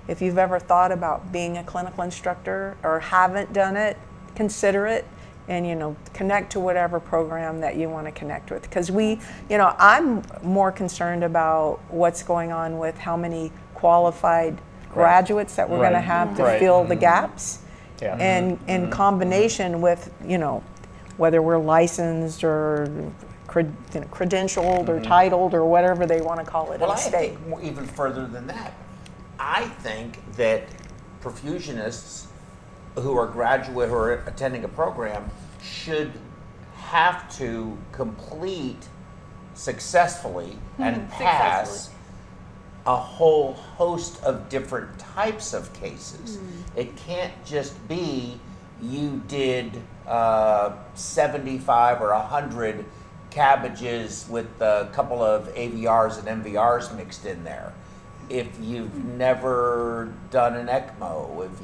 B: if you've ever thought about being a clinical instructor or haven't done it, consider it. and connect to whatever program that you want to connect with. Because I'm more concerned about what's going on with how many qualified graduates that we're going to have to fill the gaps, and in combination with whether we're licensed or credentialed or titled or whatever they want to call it in the state.
A: Think even further than that. I think that perfusionists who are attending a program should have to complete successfully and pass a whole host of different types of cases. It can't just be you did 75 or 100 cabbages with a couple of AVRs and MVRs mixed in there. If you've never done an ECMO, if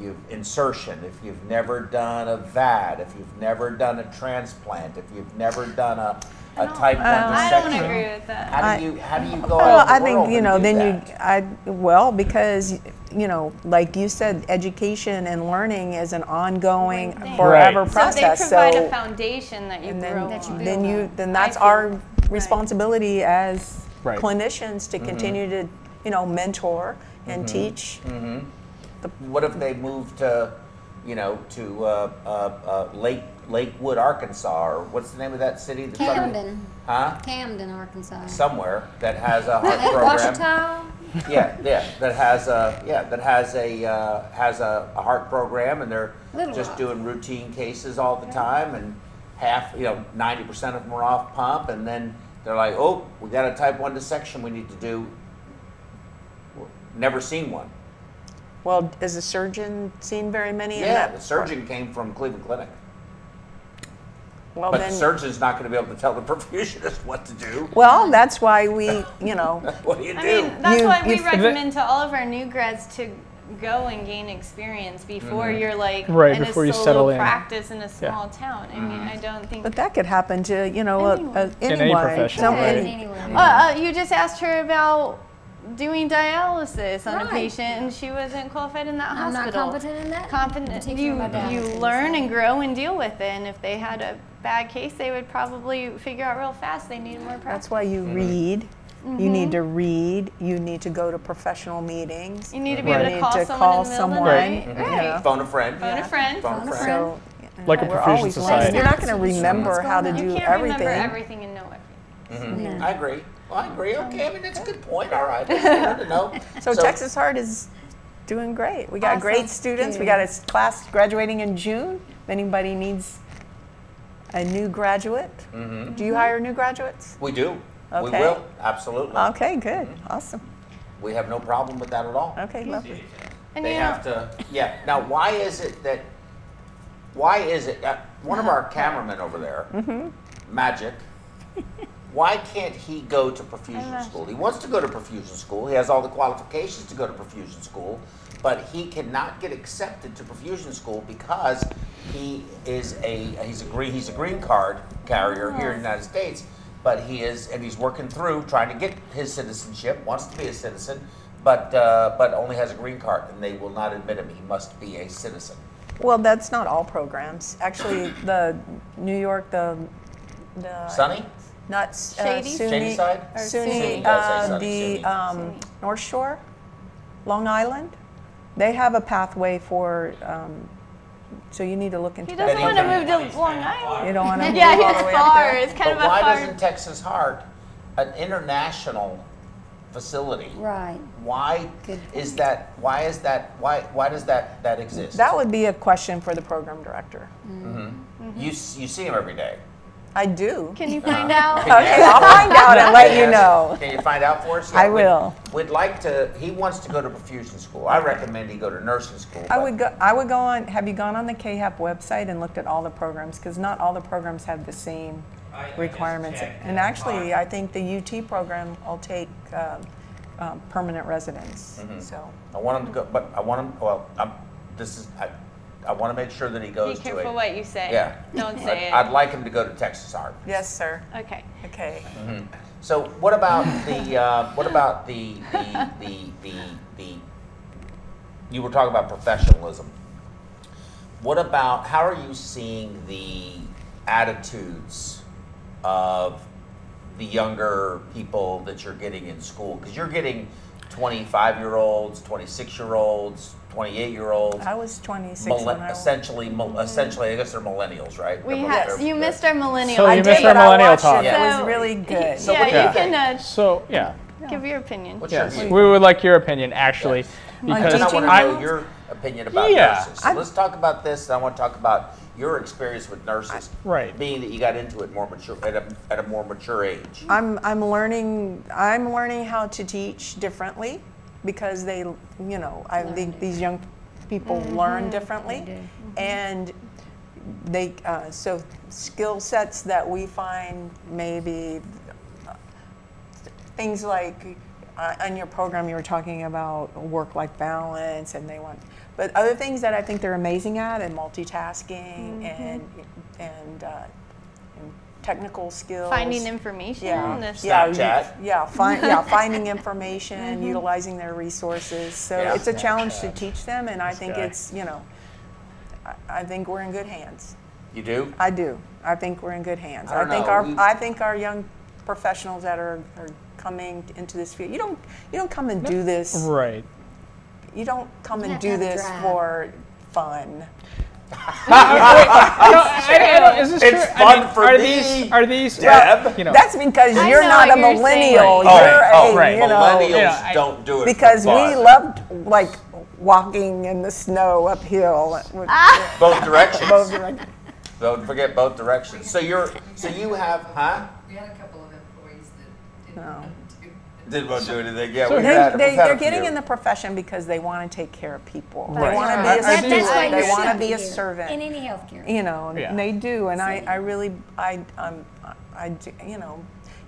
A: if you've never done a VAD, if you've never done a transplant, if you've never done a type 1 dissection.
C: I don't agree with that.
A: How do you go out
B: I
A: in the world
B: think
A: and do that?
B: because like you said, education and learning is an ongoing, forever process.
C: So they provide a foundation that you grow on.
B: Then that's our responsibility as clinicians to continue to mentor and teach.
A: What if they move to Lakewood, Arkansas, or what's the name of that city?
H: Camden.
A: Camden,
H: Arkansas.
A: Somewhere that has a heart program. That has a heart program, and they're just doing routine cases all the time, and 90% of them are off pump, and then they're like, oh, we got a type 1 dissection we need to do. Never seen one.
B: Well, has the surgeon seen very many?
A: Yeah, the surgeon came from Cleveland Clinic.
B: Well,
A: but the surgeon's not going to be able to tell the perfusionist what to do.
B: Well, that's why we,
A: What do you do?
C: I mean, that's why we recommend to all of our new grads to go and gain experience before you're like in
D: before
C: a
D: you settle in.
C: practice in a small town. I mean, I don't think.
B: But that could happen to anyone.
D: In any profession.
C: You just asked her about doing dialysis on a patient, and she wasn't qualified in that hospital.
H: I'm not competent in that.
C: You learn and grow and deal with it, and if they had a bad case, they would probably figure out real fast they need more practice.
B: That's why you read. You need to read. You need to go to professional meetings.
C: You need to be able to call someone in the middle of the night.
A: Phone a friend.
C: Phone a friend.
B: So,
D: like a perfusion society.
B: You're not going to remember how to do everything.
C: You can't remember everything and know everything.
A: I agree. Well, I agree. Okay, I mean, that's a good point. All right. That's fair to know.
B: So Texas Heart is doing great. We got great students. We got a class graduating in June. If anybody needs a new graduate, do you hire new graduates?
A: We do.
B: Okay.
A: We will. Absolutely.
B: Okay, good. Awesome.
A: We have no problem with that at all.
B: Okay, lovely.
C: And
A: they have to, Now, why is it, one of our cameramen over there, Magic, why can't he go to perfusion school? He wants to go to perfusion school. He has all the qualifications to go to perfusion school, but he cannot get accepted to perfusion school because he's a green card carrier here in the United States, but he's working through trying to get his citizenship, wants to be a citizen, but only has a green card, and they will not admit him. He must be a citizen.
B: Well, that's not all programs. Actually, the New York, the
A: Sunny?
B: Not
C: Shady?
A: Shady side?
B: SUNY,
A: SUNY.
B: North Shore, Long Island. They have a pathway for, so you need to look into that.
C: He doesn't want to move to Long Island.
B: You don't want to move
C: Yeah,
B: all
C: it's
B: the way
C: far.
B: up there?
C: It's kind of a
A: why
C: far.
A: doesn't Texas Heart, an international facility,
H: Right.
A: why does that exist?
B: That would be a question for the program director.
A: You see him every day.
B: I do.
C: Can you find out?
B: Okay, I'll find out and let you know.
A: Can you find out for us?
B: I will.
A: We'd like to. He wants to go to perfusion school. I recommend he go to nursing school.
B: I would go on. Have you gone on the KHAP website and looked at all the programs? Because not all the programs have the same requirements. And actually, I think the UT program will take permanent residents. So
A: I want him to go, but I want him. Well, I want to make sure that he goes
C: Be
A: to
C: careful what you say.
A: Yeah.
C: Don't say it.
A: I'd like him to go to Texas Heart.
B: yes, sir.
C: Okay.
B: Okay.
A: So what about you were talking about professionalism. What about, how are you seeing the attitudes of the younger people that you're getting in school? Because you're getting 25-year-olds, 26-year-olds, 28-year-olds.
B: I was 26 when I was.
A: Essentially, I guess they're millennials, right?
C: You missed our millennial.
D: So
B: I
D: you
B: did,
D: missed
B: but
D: our
B: I
D: millennial
B: watched
D: talk.
B: it. It was really good.
A: So what do you think?
D: So yeah.
C: Give your opinion.
A: What's your
D: Yes,
A: view?
D: we would like your opinion, actually,
A: Yes.
D: because
A: And I want to know your opinion about nurses. So
B: I'm-
A: let's talk about this. I want to talk about your experience with nurses,
D: Right.
A: being that you got into it more mature at a more mature age.
B: I'm learning how to teach differently because they, you know, I think these young people learn differently, and they so skill sets that we find maybe things like on your program you were talking about work-life balance, and they want, but other things that I think they're amazing at, and multitasking and technical skills,
C: Finding information.
B: finding information, utilizing their resources. So it's a challenge to teach them, and I think it's, you know, I think we're in good hands.
A: You do?
B: I do. I think we're in good hands.
A: I don't know.
B: I think our young professionals that are coming into this field, you don't come and do this.
D: right.
B: You don't come
H: You
B: and
H: have to
B: do
H: have
B: this
H: drive.
B: for fun.
D: Is this
A: It's
D: true?
A: fun for
D: are
A: me,
D: these
A: Deb.
D: you know,
B: That's because
C: I
B: you're
C: know
B: not a
C: what you're saying.
B: millennial. You're
D: right.
B: you know,
A: Millennials
D: Yeah,
A: don't do it
B: because
A: for
B: we
A: fun.
B: loved like walking in the snow uphill.
A: Both directions.
B: Both directions.
A: Don't forget both directions. So you have, huh?
I: We had a couple of employees that didn't
B: No.
I: want to do
A: Didn't want to do anything. Yeah,
D: So
A: we've
B: They,
A: had, we've had
B: they're
A: a
B: getting
A: few.
B: in the profession because they want to take care of people.
D: Right.
B: They want to be a
H: That's why
B: steward.
H: you
B: They want to
H: should
B: be a
H: here
B: servant.
H: in any healthcare.
B: You know, and
D: Yeah.
B: they do, and I really, you know,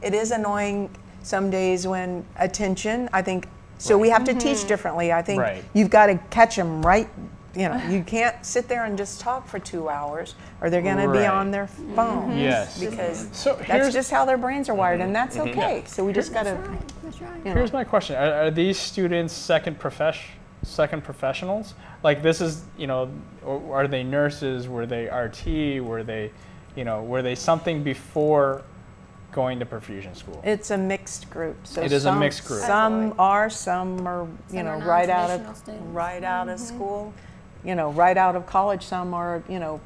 B: it is annoying some days when attention, I think, so we have to teach differently. I think
D: Right.
B: you've got to catch them right, you know, you can't sit there and just talk for 2 hours or they're going to be
D: Right.
B: on their phone.
D: Yes.
B: Because
D: So
B: that's
D: here's-
B: just how their brains are wired, and that's okay. So we just got to,
H: That's right.
B: you know.
D: Here's my question: Are these students second professionals? Like this is, you know, or are they nurses? Were they RT? Were they, you know, were they something before going to perfusion school?
B: It's a mixed group. So
D: It is a mixed group.
B: Some are, some are, you
H: Some
B: know,
H: are
B: right out
H: non-traditional students.
B: of school, you know, right out of college. Some are, you know,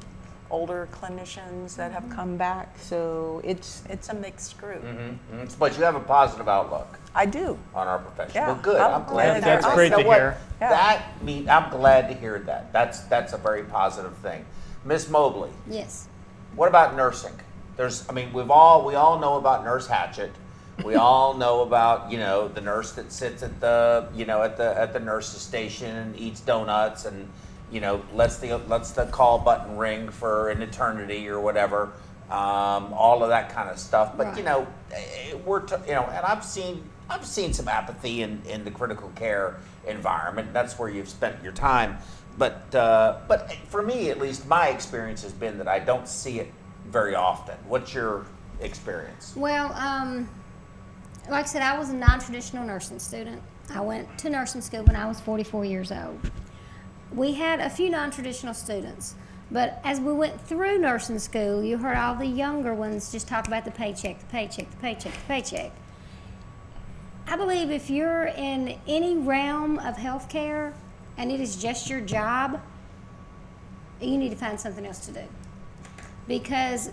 B: older clinicians that have come back. So it's a mixed group.
A: But you have a positive outlook
B: I do.
A: on our profession.
B: Yeah.
A: Well, good. I'm glad to hear
D: That's
A: that.
D: great
A: You know
D: to
A: what?
D: hear.
B: Yeah.
A: I'm glad to hear that. That's a very positive thing. Miss Mobley,
H: Yes.
A: what about nursing? We all know about Nurse Hatchet. We all know about, you know, the nurse that sits at the, you know, at the nurse's station and eats donuts and, you know, lets the call button ring for an eternity or whatever. All of that kind of stuff. But you know, you know, and I've seen some apathy in the critical care environment. That's where you've spent your time. But for me, at least, my experience has been that I don't see it very often. What's your experience?
H: Well, like I said, I was a non-traditional nursing student. I went to nursing school when I was 44 years old. We had a few non-traditional students, but as we went through nursing school, you heard all the younger ones just talk about the paycheck, the paycheck, the paycheck, the paycheck. I believe if you're in any realm of healthcare and it is just your job, you need to find something else to do. Because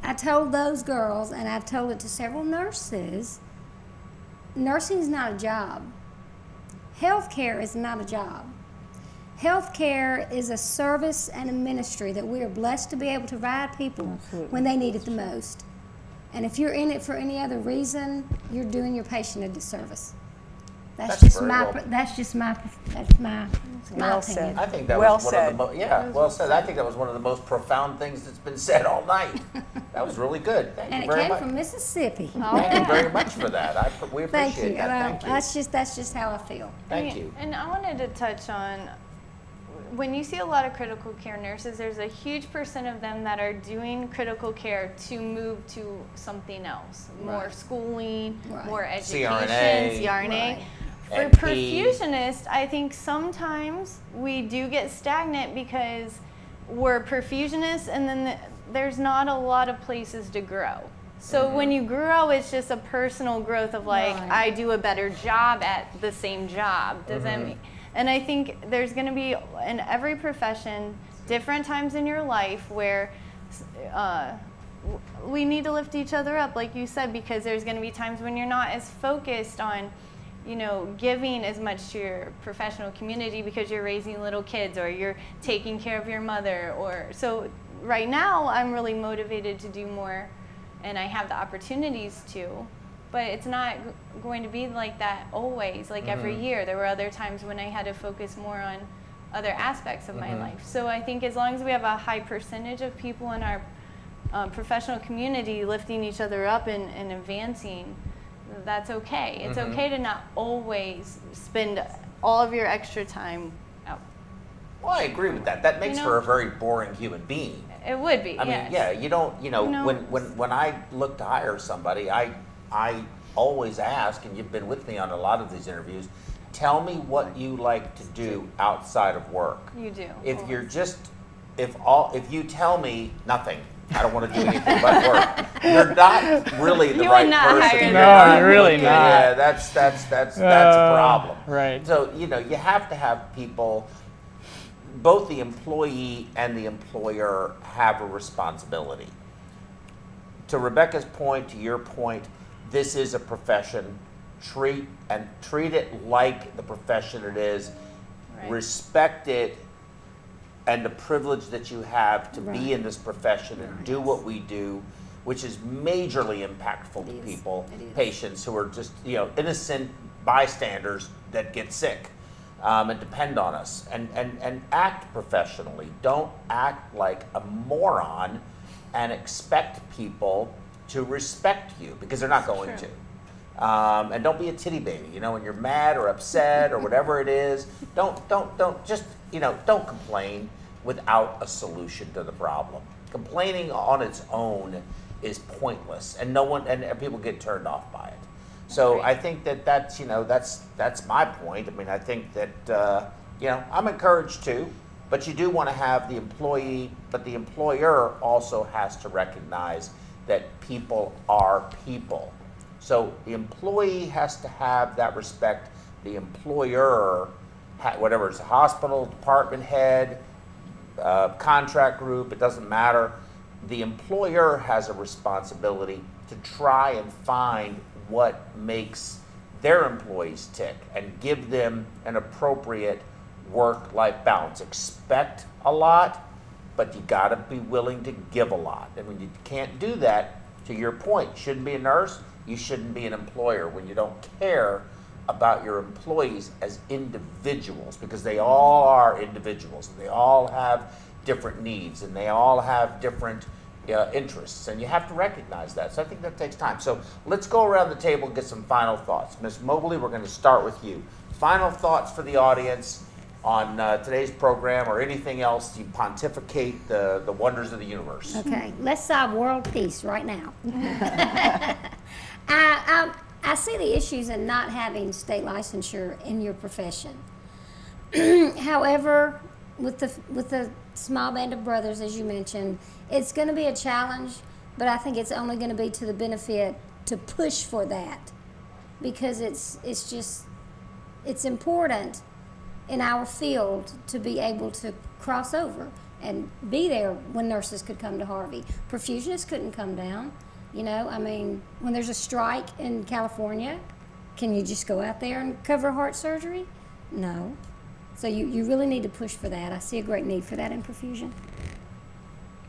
H: I told those girls, and I've told it to several nurses, nursing is not a job. Healthcare is not a job. Healthcare is a service and a ministry that we are blessed to be able to provide people when they need it the most. And if you're in it for any other reason, you're doing your patient a disservice. That's just my opinion.
B: Well said.
A: I think that
B: Well
A: was one
B: said.
A: of the well said. I think that was one of the most profound things that's been said all night. That was really good. Thank
H: And
A: you
H: it
A: very
H: came
A: much.
H: from Mississippi.
A: Thank you very much for that. We
H: Thank
A: appreciate
H: you.
A: that. Thank you.
H: That's just how I feel.
A: Thank you.
C: And I wanted to touch on, when you see a lot of critical care nurses, there's a huge percent of them that are doing critical care to move to something else. More schooling, more education,
A: CRNA.
C: CRNA. For
A: NP.
C: perfusionists, I think sometimes we do get stagnant because we're perfusionists and then there's not a lot of places to grow. So when you grow, it's just a personal growth of like, I do a better job at the same job. Does that mean? And I think there's going to be, in every profession, different times in your life where we need to lift each other up, like you said, because there's going to be times when you're not as focused on, you know, giving as much to your professional community because you're raising little kids or you're taking care of your mother. Or so right now, I'm really motivated to do more, and I have the opportunities to. But it's not going to be like that always, like every year. There were other times when I had to focus more on other aspects of my life. So I think as long as we have a high percentage of people in our professional community lifting each other up and advancing, that's okay. It's okay to not always spend all of your extra time out.
A: Well, I agree with that. That makes for a very boring human being.
C: It would be,
A: I mean, yeah, you don't, you know, when I look to hire somebody, I always ask, and you've been with me on a lot of these interviews, tell me what you like to do outside of work.
C: You do.
A: If you're just, if you tell me nothing, I don't want to do anything but work, you're not really the right person.
D: No, you're really not.
A: Yeah, that's a problem.
D: Right.
A: So, you know, you have to have people, both the employee and the employer have a responsibility. To Rebecca's point, to your point, this is a profession. Treat it like the profession it is.
C: Right.
A: Respect it and the privilege that you have to be in this profession and do what we do, which is majorly impactful to people, patients who are just, you know, innocent bystanders that get sick and depend on us. And act professionally. Don't act like a moron and expect people to respect you, because they're not going to. And don't be a titty baby. You know, when you're mad or upset or whatever it is, don't just, you know, don't complain without a solution to the problem. Complaining on its own is pointless, and and people get turned off by it. So I think that's, you know, that's my point. I mean, I think that you know, I'm encouraged too, but you do want to have the employee, but the employer also has to recognize that people are people. So the employee has to have that respect. The employer, whatever it's a hospital, department head, contract group, it doesn't matter. The employer has a responsibility to try and find what makes their employees tick and give them an appropriate work-life balance. Expect a lot, but you got to be willing to give a lot. And when you can't do that, to your point, you shouldn't be a nurse, you shouldn't be an employer when you don't care about your employees as individuals, because they all are individuals. They all have different needs and they all have different interests, and you have to recognize that. So I think that takes time. So let's go around the table and get some final thoughts. Ms. Mobley, we're going to start with you. Final thoughts for the audience on today's program, or anything else you pontificate the wonders of the universe.
H: Okay, let's solve world peace right now. I see the issues in not having state licensure in your profession. However, with the small band of brothers, as you mentioned, it's going to be a challenge, but I think it's only going to be to the benefit to push for that, because it's important in our field to be able to cross over and be there when nurses could come to Harvey. Perfusionists couldn't come down. You know, I mean, when there's a strike in California, can you just go out there and cover heart surgery? No. So you really need to push for that. I see a great need for that in perfusion.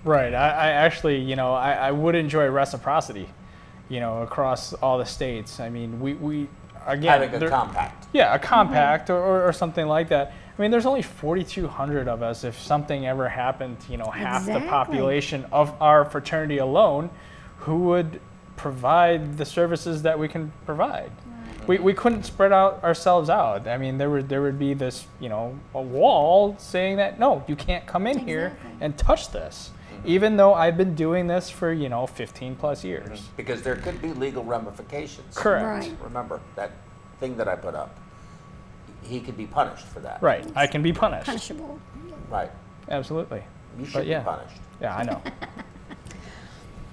D: Right. I actually, you know, I would enjoy reciprocity, you know, across all the states. I mean, we again,
A: having a compact.
D: Yeah, a compact or something like that. I mean, there's only 4,200 of us. If something ever happened, you know, half the population of our fraternity alone, who would provide the services that we can provide? We couldn't spread ourselves out. I mean, there would be this, you know, a wall saying that, no, you can't come in here and touch this, even though I've been doing this for, you know, 15 plus years.
A: Because there could be legal ramifications.
D: Correct.
H: Right.
A: Remember that thing that I put up. He could be punished for that.
D: Right. I can be punished.
H: Punishable.
A: Right.
D: Absolutely.
A: You should be punished.
D: Yeah, I know.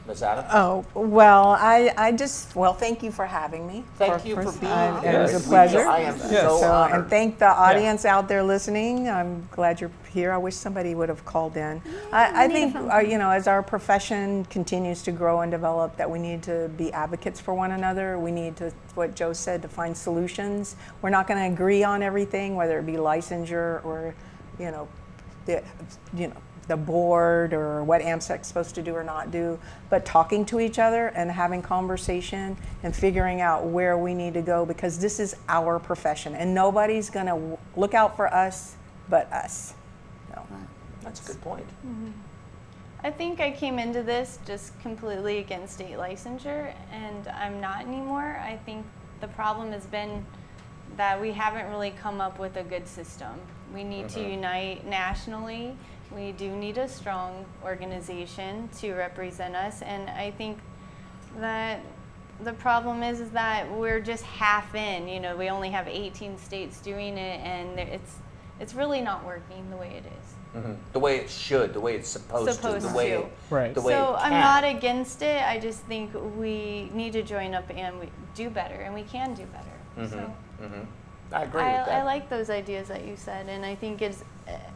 A: Ms. Adams?
B: Oh, well, I just, well, thank you for having me.
A: Thank you for being
B: It
A: here.
B: was a pleasure.
A: I am so honored.
B: And thank the audience out there listening. I'm glad you're here. I wish somebody would have called in. I think, you know, as our profession continues to grow and develop, that we need to be advocates for one another. We need to, what Joe said, to find solutions. We're not going to agree on everything, whether it be licensure or, you know, the board or what AMSEC's supposed to do or not do, but talking to each other and having conversation and figuring out where we need to go, because this is our profession and nobody's gonna look out for us but us. No.
A: That's a good point.
C: Mm-hmm. I think I came into this just completely against state licensure, and I'm not anymore. I think the problem has been that we haven't really come up with a good system. We need to unite nationally. We do need a strong organization to represent us, and I think that the problem is that we're just half in. You know, we only have 18 states doing it, and it's really not working the way it is.
A: The way it should, the way it's supposed to, the way it,
D: Right.
A: the way
C: So
A: it
C: I'm
A: can.
C: not against it. I just think we need to join up and we do better, and we can do better. So
A: I agree with that.
C: I like those ideas that you said, and I think it's,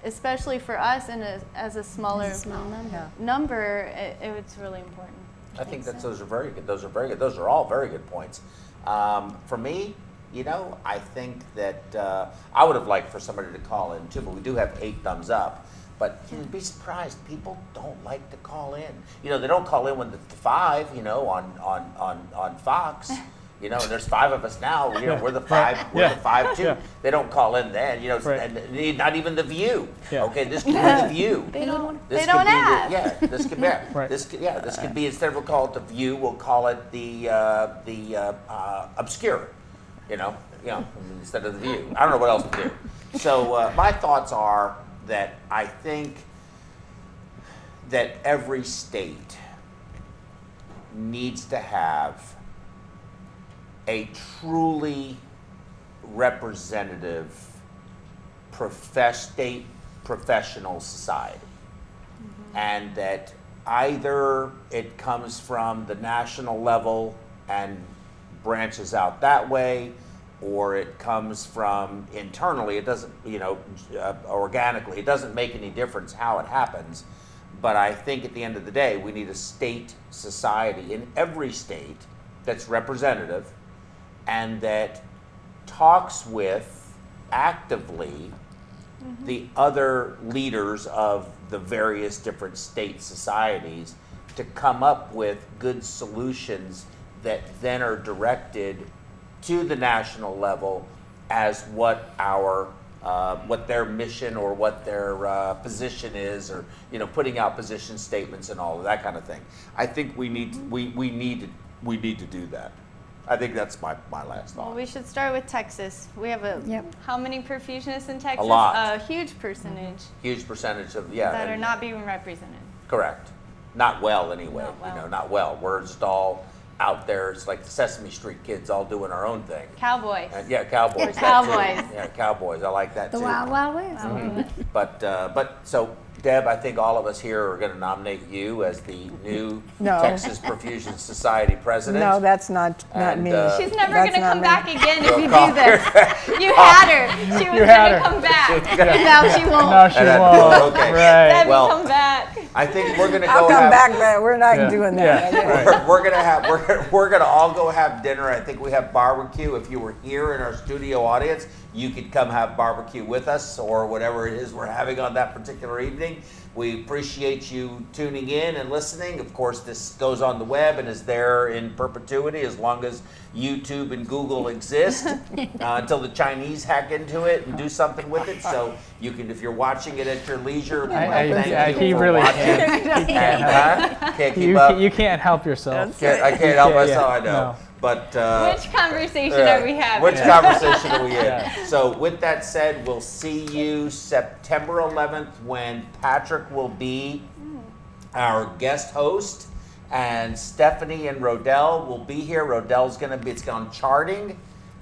C: especially for us and as a smaller
H: Small number.
C: number, it's really important.
A: I think that those are very good. Those are very good. Those are all very good points. For me, you know, I think that I would have liked for somebody to call in too, but we do have 8 thumbs up. But you'd be surprised, people don't like to call in. You know, they don't call in when the 5, you know, on Fox. You know, and there's 5 of us now. You know, we're the 5. We're the 5 too.
D: Yeah.
A: They don't call in then. You know, and not even the View.
D: Yeah.
A: Okay, this could be the View.
C: They don't
A: This
C: have.
A: this could be
D: Right.
A: this could be, instead of we'll call it the View, we'll call it the Obscure. You know, instead of the View. I don't know what else to do. So my thoughts are that I think that every state needs to have a truly representative state professional society. And that either it comes from the national level and branches out that way, or it comes from internally. It doesn't, you know, organically. It doesn't make any difference how it happens. But I think at the end of the day, we need a state society in every state that's representative and that talks with actively the other leaders of the various different state societies to come up with good solutions that then are directed to the national level as what their mission or what their position is, or, you know, putting out position statements and all of that kind of thing. I think we need to do that. I think that's my last thought.
C: Well, we should start with Texas. We have how many perfusionists in Texas?
A: A lot.
C: A huge percentage
A: Huge percentage of
C: that are not being represented.
A: Correct. Not well anyway.
C: Not well.
A: You know, not well. We're just all out there. It's like the Sesame Street kids all doing our own thing.
C: Cowboys.
A: And yeah, cowboys.
C: Cowboys.
A: Yeah, cowboys. I like that
H: The
A: too.
H: Wild Wild West.
A: But so Deb, I think all of us here are going to nominate you as the new
B: No.
A: Texas Perfusion Society president.
B: No, that's not
A: And,
B: me.
C: She's never
B: That's
C: going to
B: not
C: come
B: me.
C: back again if
A: We'll
C: you
A: call
C: do this. You had her. She was
D: You
C: going
D: had
C: to
D: her.
C: come back. Now she won't.
D: No, she
A: And then-
D: won't.
A: okay.
D: Right.
C: Debbie,
A: Well,
C: come back.
A: I think we're going to
B: I'll
A: go
B: come
A: have.
B: back, but we're not
D: Yeah.
B: doing that.
D: Yeah.
A: We're gonna all go have dinner. I think we have barbecue. If you were here in our studio audience, you could come have barbecue with us or whatever it is we're having on that particular evening. We appreciate you tuning in and listening. Of course, this goes on the web and is there in perpetuity as long as YouTube and Google exist, until the Chinese hack into it and do something with it. So you can, if you're watching it at your leisure, thank you
D: he
A: for
D: really
A: watching.
D: can't. He can't help.
A: Can't keep up.
D: You can't help yourself.
A: I can't help myself.
D: Yeah,
A: I know.
D: no.
A: But
C: Which conversation are we having?
A: Which conversation are we in?
D: Yeah.
A: So with that said, we'll see you September 11th when Patrick will be our guest host, and Stephanie and Rodell will be here. Rodell's going to be, it's on charting,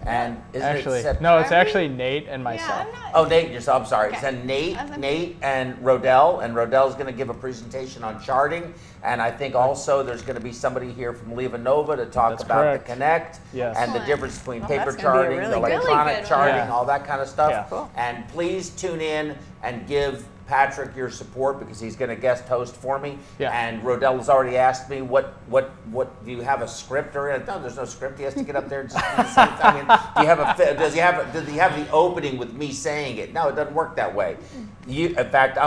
A: And isn't
D: Actually,
A: it September?
D: no, it's actually Nate and myself.
A: Oh, Nate, yourself. I'm sorry.
C: Okay.
A: It's Nate and Rodell, and Rodell's going to give a presentation on charting, and I think also there's going to be somebody here from Levanova to talk
D: That's
A: about
D: correct.
A: the Connect
D: Yes.
A: and the
C: Excellent.
A: difference between paper
B: that's gonna be a
A: charting,
B: really
A: the
B: good-
A: electronic
C: Really good
A: charting,
D: one. Yeah.
A: all that kind of stuff.
D: Yeah.
B: Cool.
A: And please tune in and give Patrick your support because he's going to guest host for me.
D: Yeah.
A: And Rodell has already asked me what do you have a script or no? There's no script. He has to get up there and just do the same thing. I mean, do you have a does he have the opening with me saying it? No, it doesn't work that way. In fact,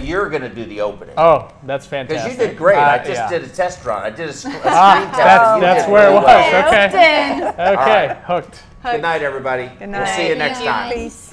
A: you're gonna do the opening.
D: Oh, that's
A: Because
D: fantastic.
A: you did great. I just
D: yeah.
A: did a test run. I did a screen test.
D: That's,
A: and you
D: that's
A: did
D: where it
A: really
D: was.
A: well.
D: Okay.
C: Hooked in.
D: Okay.
A: right.
D: Hooked.
A: Good night, everybody.
B: Good
A: We'll see you
B: night.
A: next
H: Thank you.
A: time.
B: Peace.